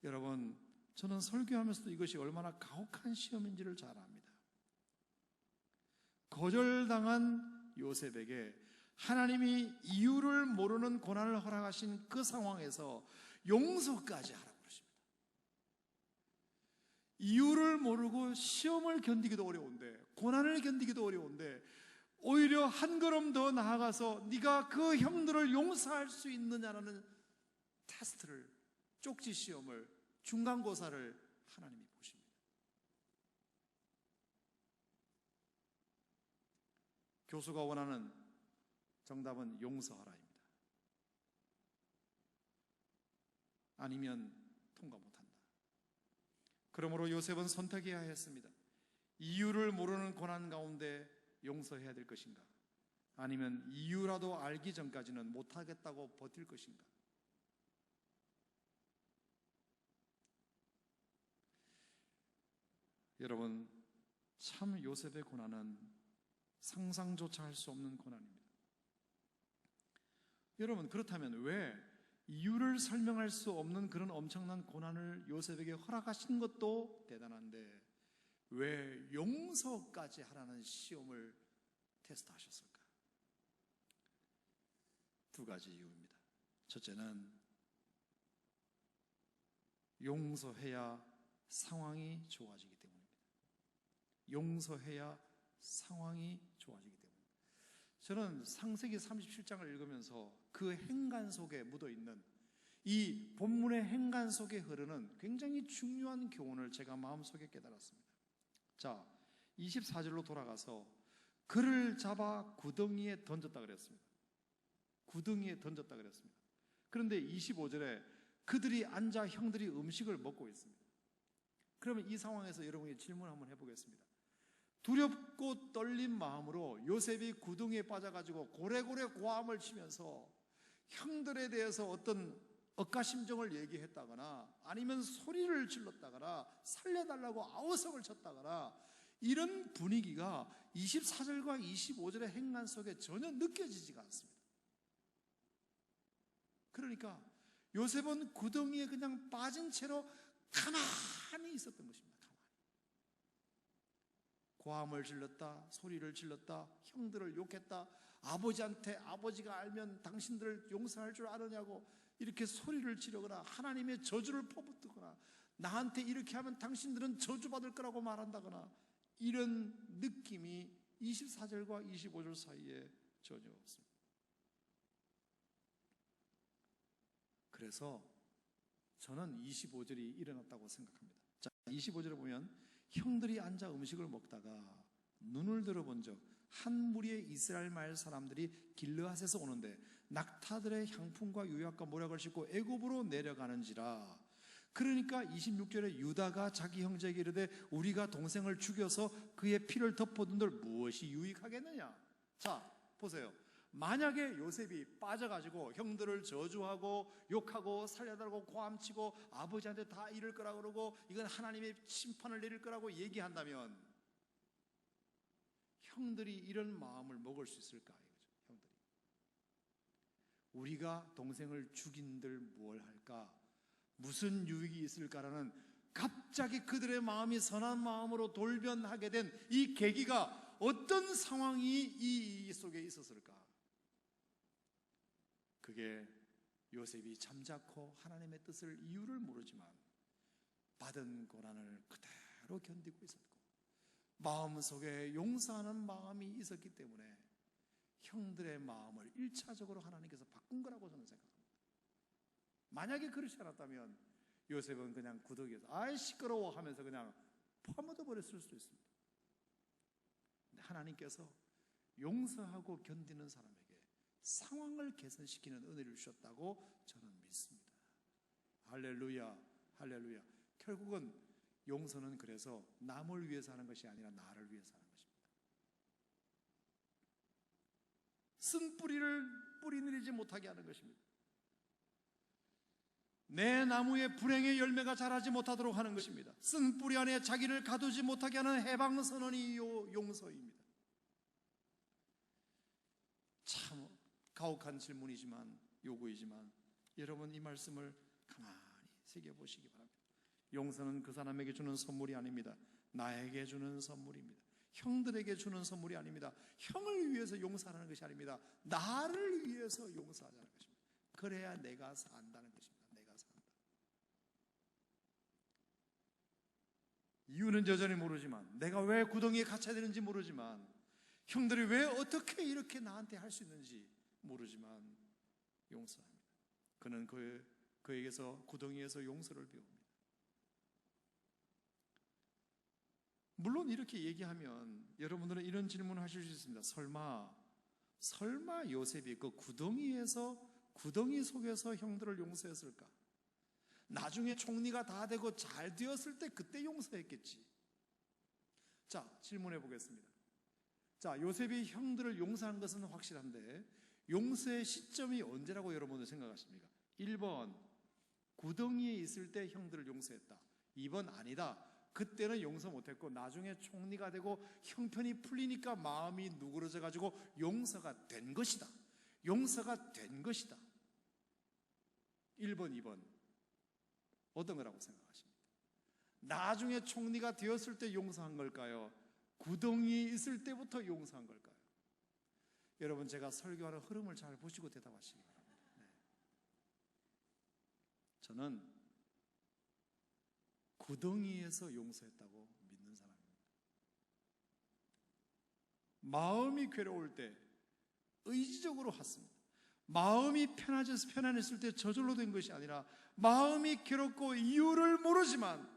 여러분, 저는 설교하면서도 이것이 얼마나 가혹한 시험인지를 잘 압니다. 거절당한 요셉에게 하나님이 이유를 모르는 고난을 허락하신 그 상황에서 용서까지 하라고 그러십니다. 이유를 모르고 시험을 견디기도 어려운데, 고난을 견디기도 어려운데, 오히려 한 걸음 더 나아가서 네가 그 형들을 용서할 수 있느냐라는 테스트를, 쪽지 시험을, 중간고사를 하나님이 보십니다. 교수가 원하는 정답은 용서하라입니다. 아니면 통과 못한다. 그러므로 요셉은 선택해야 했습니다. 이유를 모르는 고난 가운데 용서해야 될 것인가? 아니면 이유라도 알기 전까지는 못하겠다고 버틸 것인가? 여러분, 참 요셉의 고난은 상상조차 할 수 없는 고난입니다. 여러분, 그렇다면 왜 이유를 설명할 수 없는 그런 엄청난 고난을 요셉에게 허락하신 것도 대단한데 왜 용서까지 하라는 시험을 테스트하셨을까? 두 가지 이유입니다. 첫째는 용서해야 상황이 좋아지기 때문입니다. 용서해야 상황이 좋아지기 때문입니다. 저는 창세기 37장을 읽으면서 그 행간 속에 묻어있는 이 본문의 행간 속에 흐르는 굉장히 중요한 교훈을 제가 마음속에 깨달았습니다. 자, 24절로 돌아가서 그를 잡아 구덩이에 던졌다 그랬습니다. 구덩이에 던졌다 그랬습니다. 그런데 25절에 그들이 앉아 형들이 음식을 먹고 있습니다. 그러면 이 상황에서 여러분이 질문 한번 해보겠습니다. 두렵고 떨린 마음으로 요셉이 구덩이에 빠져가지고 고래고래 고함을 치면서 형들에 대해서 어떤 억가심정을 얘기했다거나 아니면 소리를 질렀다거나 살려달라고 아우성을 쳤다거나 이런 분위기가 24절과 25절의 행간 속에 전혀 느껴지지가 않습니다. 그러니까 요셉은 구덩이에 그냥 빠진 채로 가만히 있었던 것입니다. 가만히. 고함을 질렀다, 소리를 질렀다, 형들을 욕했다, 아버지한테 아버지가 알면 당신들을 용서할 줄 아느냐고 이렇게 소리를 지르거나 하나님의 저주를 퍼붓거나 나한테 이렇게 하면 당신들은 저주받을 거라고 말한다거나 이런 느낌이 24절과 25절 사이에 전혀 없습니다. 그래서 저는 25절이 일어났다고 생각합니다. 자, 25절에 보면 형들이 앉아 음식을 먹다가 눈을 들어본 적 한 무리의 이스라엘 마을 사람들이 길르앗에서 오는데 낙타들의 향품과 유약과 모략을 싣고 애굽으로 내려가는지라. 그러니까 26절에 유다가 자기 형제에게 이르되 우리가 동생을 죽여서 그의 피를 덮어둔들 무엇이 유익하겠느냐. 자, 보세요. 만약에 요셉이 빠져가지고 형들을 저주하고 욕하고 살려달라고 고함치고 아버지한테 다 이럴 거라고 그러고 이건 하나님의 심판을 내릴 거라고 얘기한다면 형들이 이런 마음을 먹을 수 있을까? 형들이 우리가 동생을 죽인들 뭘 할까? 무슨 유익이 있을까라는 갑자기 그들의 마음이 선한 마음으로 돌변하게 된 이 계기가 어떤 상황이 이 속에 있었을까? 그게 요셉이 잠자코 하나님의 뜻을 이유를 모르지만 받은 고난을 그대로 견디고 있었고 마음속에 용서하는 마음이 있었기 때문에 형들의 마음을 1차적으로 하나님께서 바꾼 거라고 저는 생각합니다. 만약에 그렇지 않았다면 요셉은 그냥 구덩이에서 아이 시끄러워 하면서 그냥 파묻어 버렸을 수도 있습니다. 근데 하나님께서 용서하고 견디는 사람에게 상황을 개선시키는 은혜를 주셨다고 저는 믿습니다. 할렐루야, 할렐루야. 결국은 용서는 그래서 남을 위해서 하는 것이 아니라 나를 위해서 하는 것입니다. 쓴 뿌리를 뿌리 내리지 못하게 하는 것입니다. 내 나무에 불행의 열매가 자라지 못하도록 하는 것입니다. 쓴 뿌리 안에 자기를 가두지 못하게 하는 해방선언이 용서입니다. 참 가혹한 질문이지만 요구이지만 여러분 이 말씀을 가만히 새겨보시기 바랍니다. 용서는 그 사람에게 주는 선물이 아닙니다. 나에게 주는 선물입니다. 형들에게 주는 선물이 아닙니다. 형을 위해서 용서하는 것이 아닙니다. 나를 위해서 용서하자는 것입니다. 그래야 내가 산다는 것입니다. 내가 산다. 이유는 여전히 모르지만 내가 왜 구덩이에 갇혀야 되는지 모르지만 형들이 왜 어떻게 이렇게 나한테 할 수 있는지 모르지만 용서합니다. 그는 그에게서 구덩이에서 용서를 배웁니다. 물론 이렇게 얘기하면 여러분들은 이런 질문을 하실 수 있습니다. 설마 요셉이 그 구덩이 속에서 형들을 용서했을까? 나중에 총리가 다 되고 잘 되었을 때 그때 용서했겠지. 자, 질문해 보겠습니다. 자, 요셉이 형들을 용서한 것은 확실한데 용서의 시점이 언제라고 여러분들 생각하십니까? 1번, 구덩이에 있을 때 형들을 용서했다. 2번, 아니다. 그때는 용서 못했고 나중에 총리가 되고 형편이 풀리니까 마음이 누그러져 가지고 용서가 된 것이다. 용서가 된 것이다. 1번, 2번 어떤 거라고 생각하십니까? 나중에 총리가 되었을 때 용서한 걸까요? 구덩이에 있을 때부터 용서한 걸까요? 여러분, 제가 설교하는 흐름을 잘 보시고 대답하시기 바랍니다. 네. 저는 구덩이에서 용서했다고 믿는 사람입니다. 마음이 괴로울 때 의지적으로 has습니다. 마음이 편안했을 때 저절로 된 것이 아니라 마음이 괴롭고 이유를 모르지만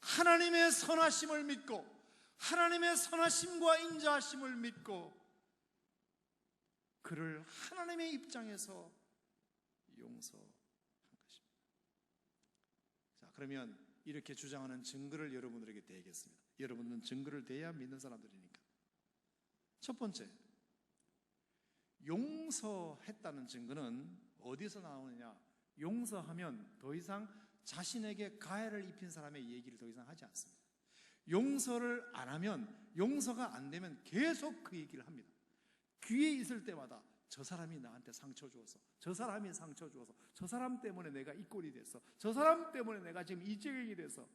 하나님의 선하심을 믿고 하나님의 선하심과 인자하심을 믿고 그를 하나님의 입장에서 용서한 것입니다. 자, 그러면 이렇게 주장하는 증거를 여러분들에게 대겠습니다. 여러분은 증거를 대야 믿는 사람들이니까. 첫 번째, 용서했다는 증거는 어디서 나오느냐? 용서하면 더 이상 자신에게 가해를 입힌 사람의 얘기를 더 이상 하지 않습니다. 용서를 안 하면, 용서가 안 되면 계속 그 얘기를 합니다. 귀에 있을 때마다 저 사람이 나한테 상처 주어서, 저 사람이 상처 주어서, 저 사람 때문에 내가 이 꼴이 됐어, 저 사람 때문에 내가 지금 이 지경이 돼서,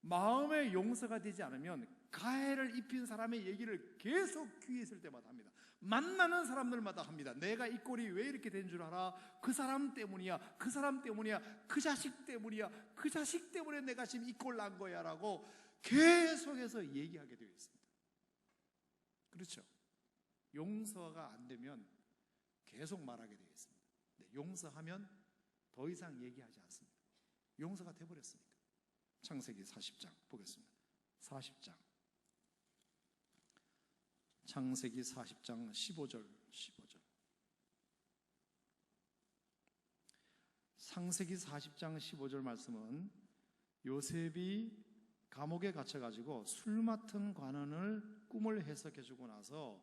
마음의 용서가 되지 않으면 가해를 입힌 사람의 얘기를 계속 귀에 있을 때마다 합니다. 만나는 사람들마다 합니다. 내가 이 꼴이 왜 이렇게 된 줄 알아? 그 사람 때문이야, 그 사람 때문이야, 그 자식 때문이야, 그 자식 때문에 내가 지금 이 꼴 난 거야 라고 계속해서 얘기하게 되어 있습니다. 그렇죠? 용서가 안 되면 계속 말하게 되어 있습니다. 용서하면 더 이상 얘기하지 않습니다. 용서가 돼버렸으니까. 창세기 40장 보겠습니다. 40장 창세기 40장 15절. 창세기 40장 15절 말씀은 요셉이 감옥에 갇혀가지고 술 맡은 관원을 꿈을 해석해주고 나서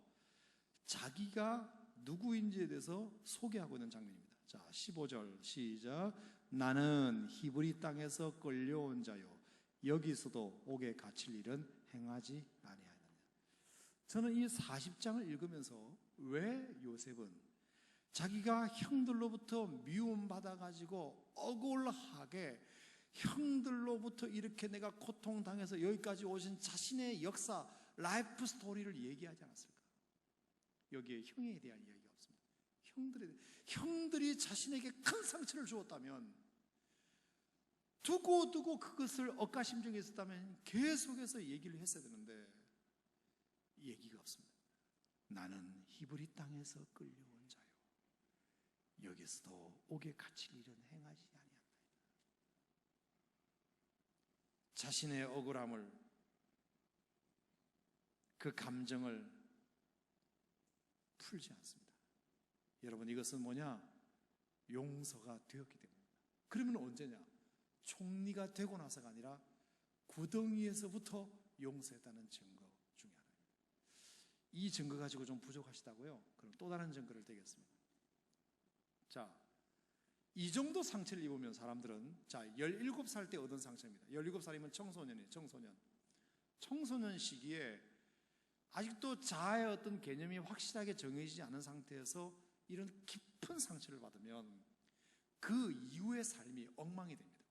자기가 누구인지에 대해서 소개하고 있는 장면입니다. 자, 15절 시작. 나는 히브리 땅에서 끌려온 자요 여기서도 옥에 갇힐 일은 행하지 아니하느냐. 저는 이 40장을 읽으면서 왜 요셉은 자기가 형들로부터 미움받아가지고 억울하게 형들로부터 이렇게 내가 고통당해서 여기까지 오신 자신의 역사, 라이프 스토리를 얘기하지 않았을까? 여기에 형에 대한 이야기가 없습니다. 형들이 자신에게 큰 상처를 주었다면, 두고 그것을 억가심정에 있었다면 계속해서 얘기를 했어야 되는데 얘기가 없습니다. 나는 히브리 땅에서 끌려온 자요 여기서도 옥에 갇힐 일은 행하지 아니한다. 자신의 억울함을, 그 감정을 풀지 않습니다. 여러분, 이것은 뭐냐? 용서가 되었기 때문입니다. 그러면 언제냐? 총리가 되고 나서가 아니라 구덩이에서부터 용서했다는 증거 중에 하나입니다. 이 증거 가지고 좀 부족하시다고요? 그럼 또 다른 증거를 대겠습니다. 자, 이 정도 상처를 입으면 사람들은, 자, 17살 때 얻은 상처입니다. 17살이면 청소년이에요. 청소년 시기에 아직도 자아의 어떤 개념이 확실하게 정해지지 않은 상태에서 이런 깊은 상처를 받으면 그 이후의 삶이 엉망이 됩니다.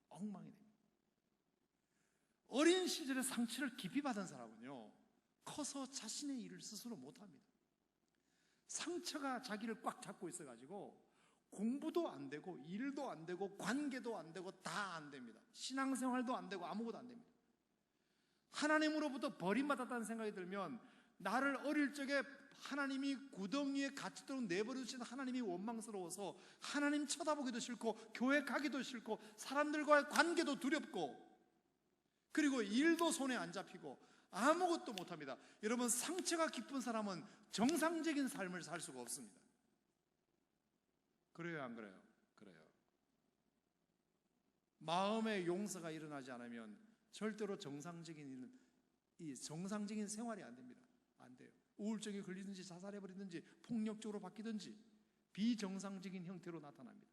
어린 시절에 상처를 깊이 받은 사람은요, 커서 자신의 일을 스스로 못합니다. 상처가 자기를 꽉 잡고 있어가지고 공부도 안 되고 일도 안 되고 관계도 안 되고 다 안 됩니다. 신앙생활도 안 되고 아무것도 안 됩니다. 하나님으로부터 버림받았다는 생각이 들면, 나를 어릴 적에 하나님이 구덩이에 갇히도록 내버려 주신 하나님이 원망스러워서 하나님 쳐다보기도 싫고 교회 가기도 싫고 사람들과의 관계도 두렵고, 그리고 일도 손에 안 잡히고 아무것도 못합니다. 여러분, 상처가 깊은 사람은 정상적인 삶을 살 수가 없습니다. 그래요, 안 그래요? 그래요. 마음의 용서가 일어나지 않으면 절대로 정상적인 생활이 안 됩니다. 안 돼요. 우울증에 걸리든지 자살해버리든지 폭력적으로 바뀌든지 비정상적인 형태로 나타납니다.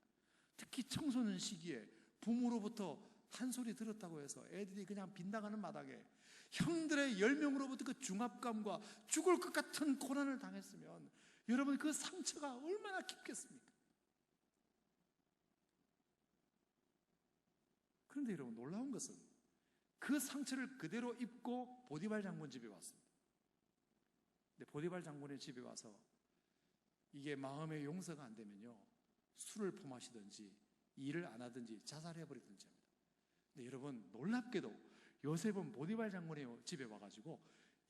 특히 청소년 시기에 부모로부터 한 소리 들었다고 해서 애들이 그냥 빗나가는 마당에 형들의 10명으로부터 그 중압감과 죽을 것 같은 고난을 당했으면 여러분 그 상처가 얼마나 깊겠습니까? 그런데 여러분 놀라운 것은 그 상처를 그대로 입고 보디발 장군 집에 왔습니다. 근데 보디발 장군의 집에 와서 이게 마음의 용서가 안 되면요, 술을 포마시든지 일을 안 하든지 자살해버리든지 합니다. 근데 여러분 놀랍게도 요셉은 보디발 장군의 집에 와가지고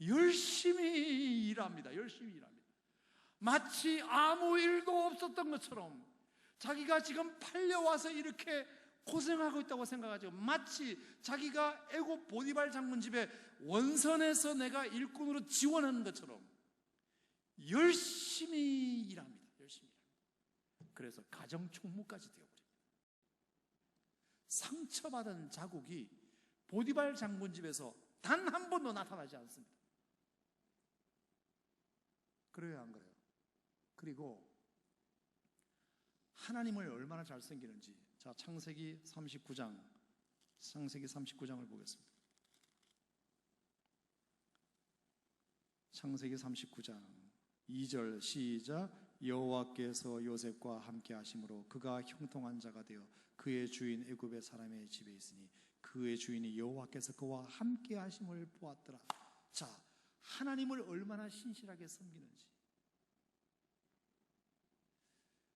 열심히 일합니다. 열심히 일합니다. 마치 아무 일도 없었던 것처럼 자기가 지금 팔려와서 이렇게 고생하고 있다고 생각하죠. 마치 자기가 애굽 보디발 장군 집에 원선에서 내가 일꾼으로 지원하는 것처럼 열심히 일합니다. 열심히 일합니다. 그래서 가정 총무까지 되어버립니다. 상처받은 자국이 보디발 장군 집에서 단 한 번도 나타나지 않습니다. 그래요, 안 그래요? 그리고 하나님을 얼마나 잘 섬기는지, 자, 창세기 39장을 보겠습니다. 창세기 39장 2절 시작. 여호와께서 요셉과 함께 하심으로 그가 형통한 자가 되어 그의 주인 애굽의 사람의 집에 있으니 그의 주인이 여호와께서 그와 함께 하심을 보았더라. 자, 하나님을 얼마나 신실하게 섬기는지.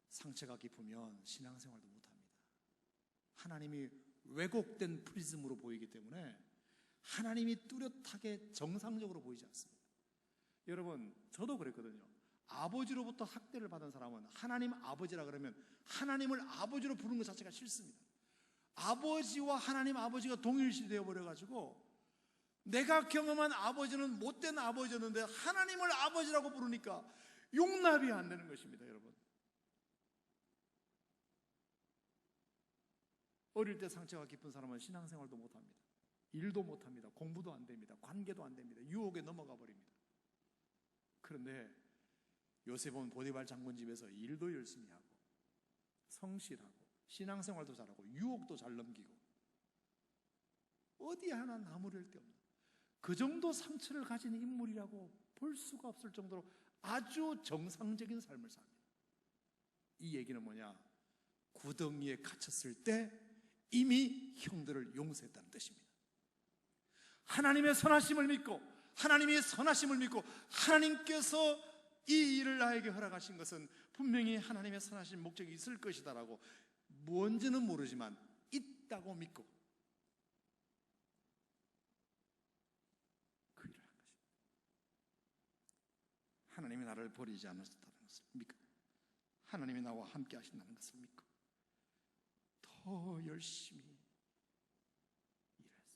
상처가 깊으면 신앙생활도 못합니다. 하나님이 왜곡된 프리즘으로 보이기 때문에 하나님이 뚜렷하게 정상적으로 보이지 않습니다. 여러분, 저도 그랬거든요. 아버지로부터 학대를 받은 사람은 하나님 아버지라 그러면 하나님을 아버지로 부르는 것 자체가 싫습니다. 아버지와 하나님 아버지가 동일시 되어버려가지고 내가 경험한 아버지는 못된 아버지였는데 하나님을 아버지라고 부르니까 용납이 안 되는 것입니다. 여러분, 어릴 때 상처가 깊은 사람은 신앙생활도 못합니다. 일도 못합니다. 공부도 안 됩니다. 관계도 안 됩니다. 유혹에 넘어가 버립니다. 그런데 요셉은 보디발 장군 집에서 일도 열심히 하고 성실하고 신앙생활도 잘하고 유혹도 잘 넘기고 어디 하나 나무랄 데 없는 그 정도 상처를 가진 인물이라고 볼 수가 없을 정도로 아주 정상적인 삶을 삽니다. 이 얘기는 뭐냐? 구덩이에 갇혔을 때 이미 형들을 용서했다는 뜻입니다. 하나님의 선하심을 믿고 하나님의 선하심을 믿고 하나님께서 이 일을 나에게 허락하신 것은 분명히 하나님의 선하신 목적이 있을 것이다라고 뭔지는 모르지만 있다고 믿고 그 일을 한 것입니다. 하나님이 나를 버리지 않으셨다는 것을 믿고 하나님이 나와 함께 하신다는 것을 믿고 더 열심히 일했습니다.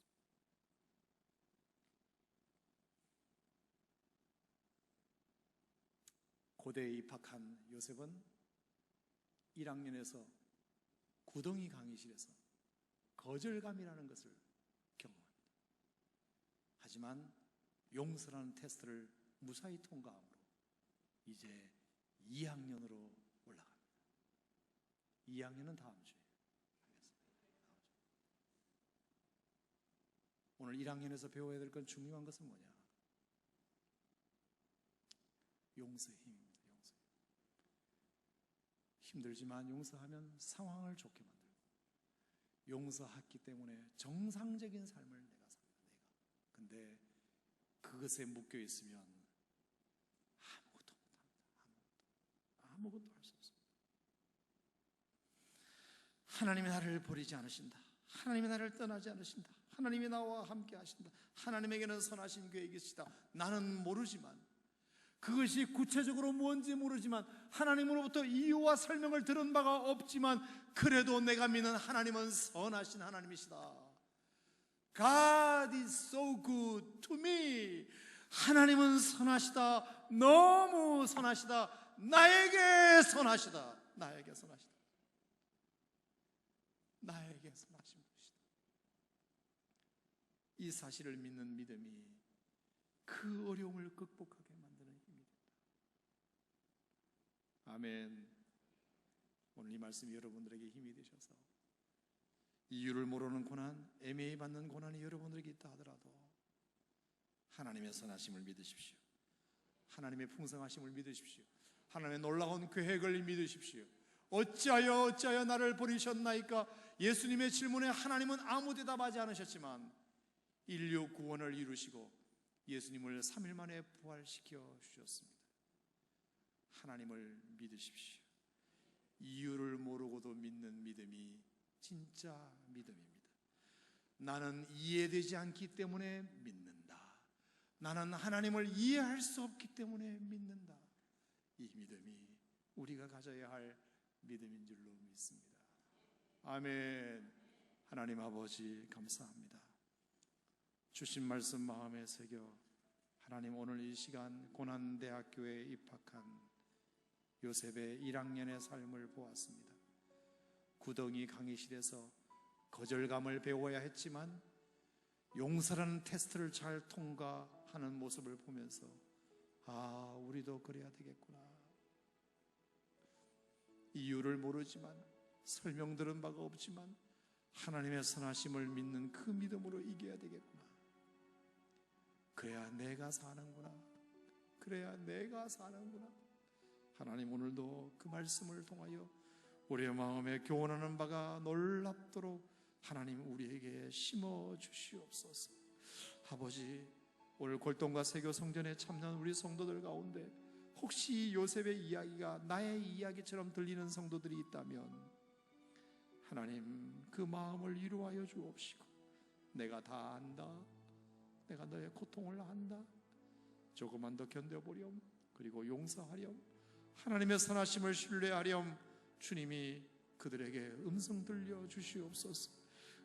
고대에 입학한 요셉은 1학년에서 구덩이 강의실에서 거절감이라는 것을 경험합니다. 하지만 용서라는 테스트를 무사히 통과함으로 이제 2학년으로 올라갑니다. 2학년은 다음 주에 하겠습니다. 오늘 1학년에서 배워야 될 건 중요한 것은 뭐냐? 용서의 힘입니다. 힘들지만 용서하면 상황을 좋게 만들고 용서했기 때문에 정상적인 삶을 내가 삽니다. 근데 그것에 묶여 있으면 아무것도 못합니다. 아무것도 할 수 없습니다. 하나님이 나를 버리지 않으신다. 하나님이 나를 떠나지 않으신다. 하나님이 나와 함께 하신다. 하나님에게는 선하신 계획이 있으시다. 나는 모르지만 그것이 구체적으로 뭔지 모르지만 하나님으로부터 이유와 설명을 들은 바가 없지만 그래도 내가 믿는 하나님은 선하신 하나님이시다. God is so good to me. 하나님은 선하시다. 너무 선하시다. 나에게 선하시다. 나에게 선하시다. 나에게 선하신 분이시다. 이 사실을 믿는 믿음이 그 어려움을 극복하게 만드는 힘이 된다. 아멘. 오늘 이 말씀이 여러분들에게 힘이 되셔서 이유를 모르는 고난, 애매히 받는 고난이 여러분들에게 있다 하더라도 하나님의 선하심을 믿으십시오. 하나님의 풍성하심을 믿으십시오. 하나님의 놀라운 계획을 믿으십시오. 어찌하여 나를 버리셨나이까? 예수님의 질문에 하나님은 아무 대답하지 않으셨지만 인류 구원을 이루시고 예수님을 3일 만에 부활시켜 주셨습니다. 하나님을 믿으십시오. 이유를 모르고도 믿는 믿음이 진짜 믿음입니다. 나는 이해되지 않기 때문에 믿는다. 나는 하나님을 이해할 수 없기 때문에 믿는다. 이 믿음이 우리가 가져야 할 믿음인 줄로 믿습니다. 아멘. 하나님 아버지 감사합니다. 주신 말씀 마음에 새겨 하나님 오늘 이 시간 고난대학교에 입학한 요셉의 1학년의 삶을 보았습니다. 구덩이 강의실에서 거절감을 배워야 했지만 용서라는 테스트를 잘 통과하는 모습을 보면서 우리도 그래야 되겠구나. 이유를 모르지만 설명 들은 바가 없지만 하나님의 선하심을 믿는 그 믿음으로 이겨야 되겠구나. 그래야 내가 사는구나. 그래야 내가 사는구나. 하나님 오늘도 그 말씀을 통하여 우리의 마음에 교훈하는 바가 놀랍도록 하나님 우리에게 심어 주시옵소서. 아버지, 오늘 골동과 세교 성전에 참여한 우리 성도들 가운데 혹시 요셉의 이야기가 나의 이야기처럼 들리는 성도들이 있다면 하나님 그 마음을 이루하여 주옵시고, 내가 다 안다, 내가 너의 고통을 안다, 조금만 더 견뎌보렴, 그리고 용서하렴, 하나님의 선하심을 신뢰하렴. 주님이 그들에게 음성 들려 주시옵소서.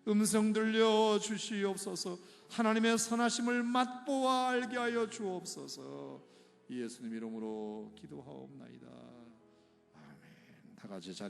음성 들려 주시옵소서. 하나님의 선하심을 맛보아 알게 하여 주옵소서. 예수님 이름으로 기도하옵나이다. 아멘. 다 같이 잘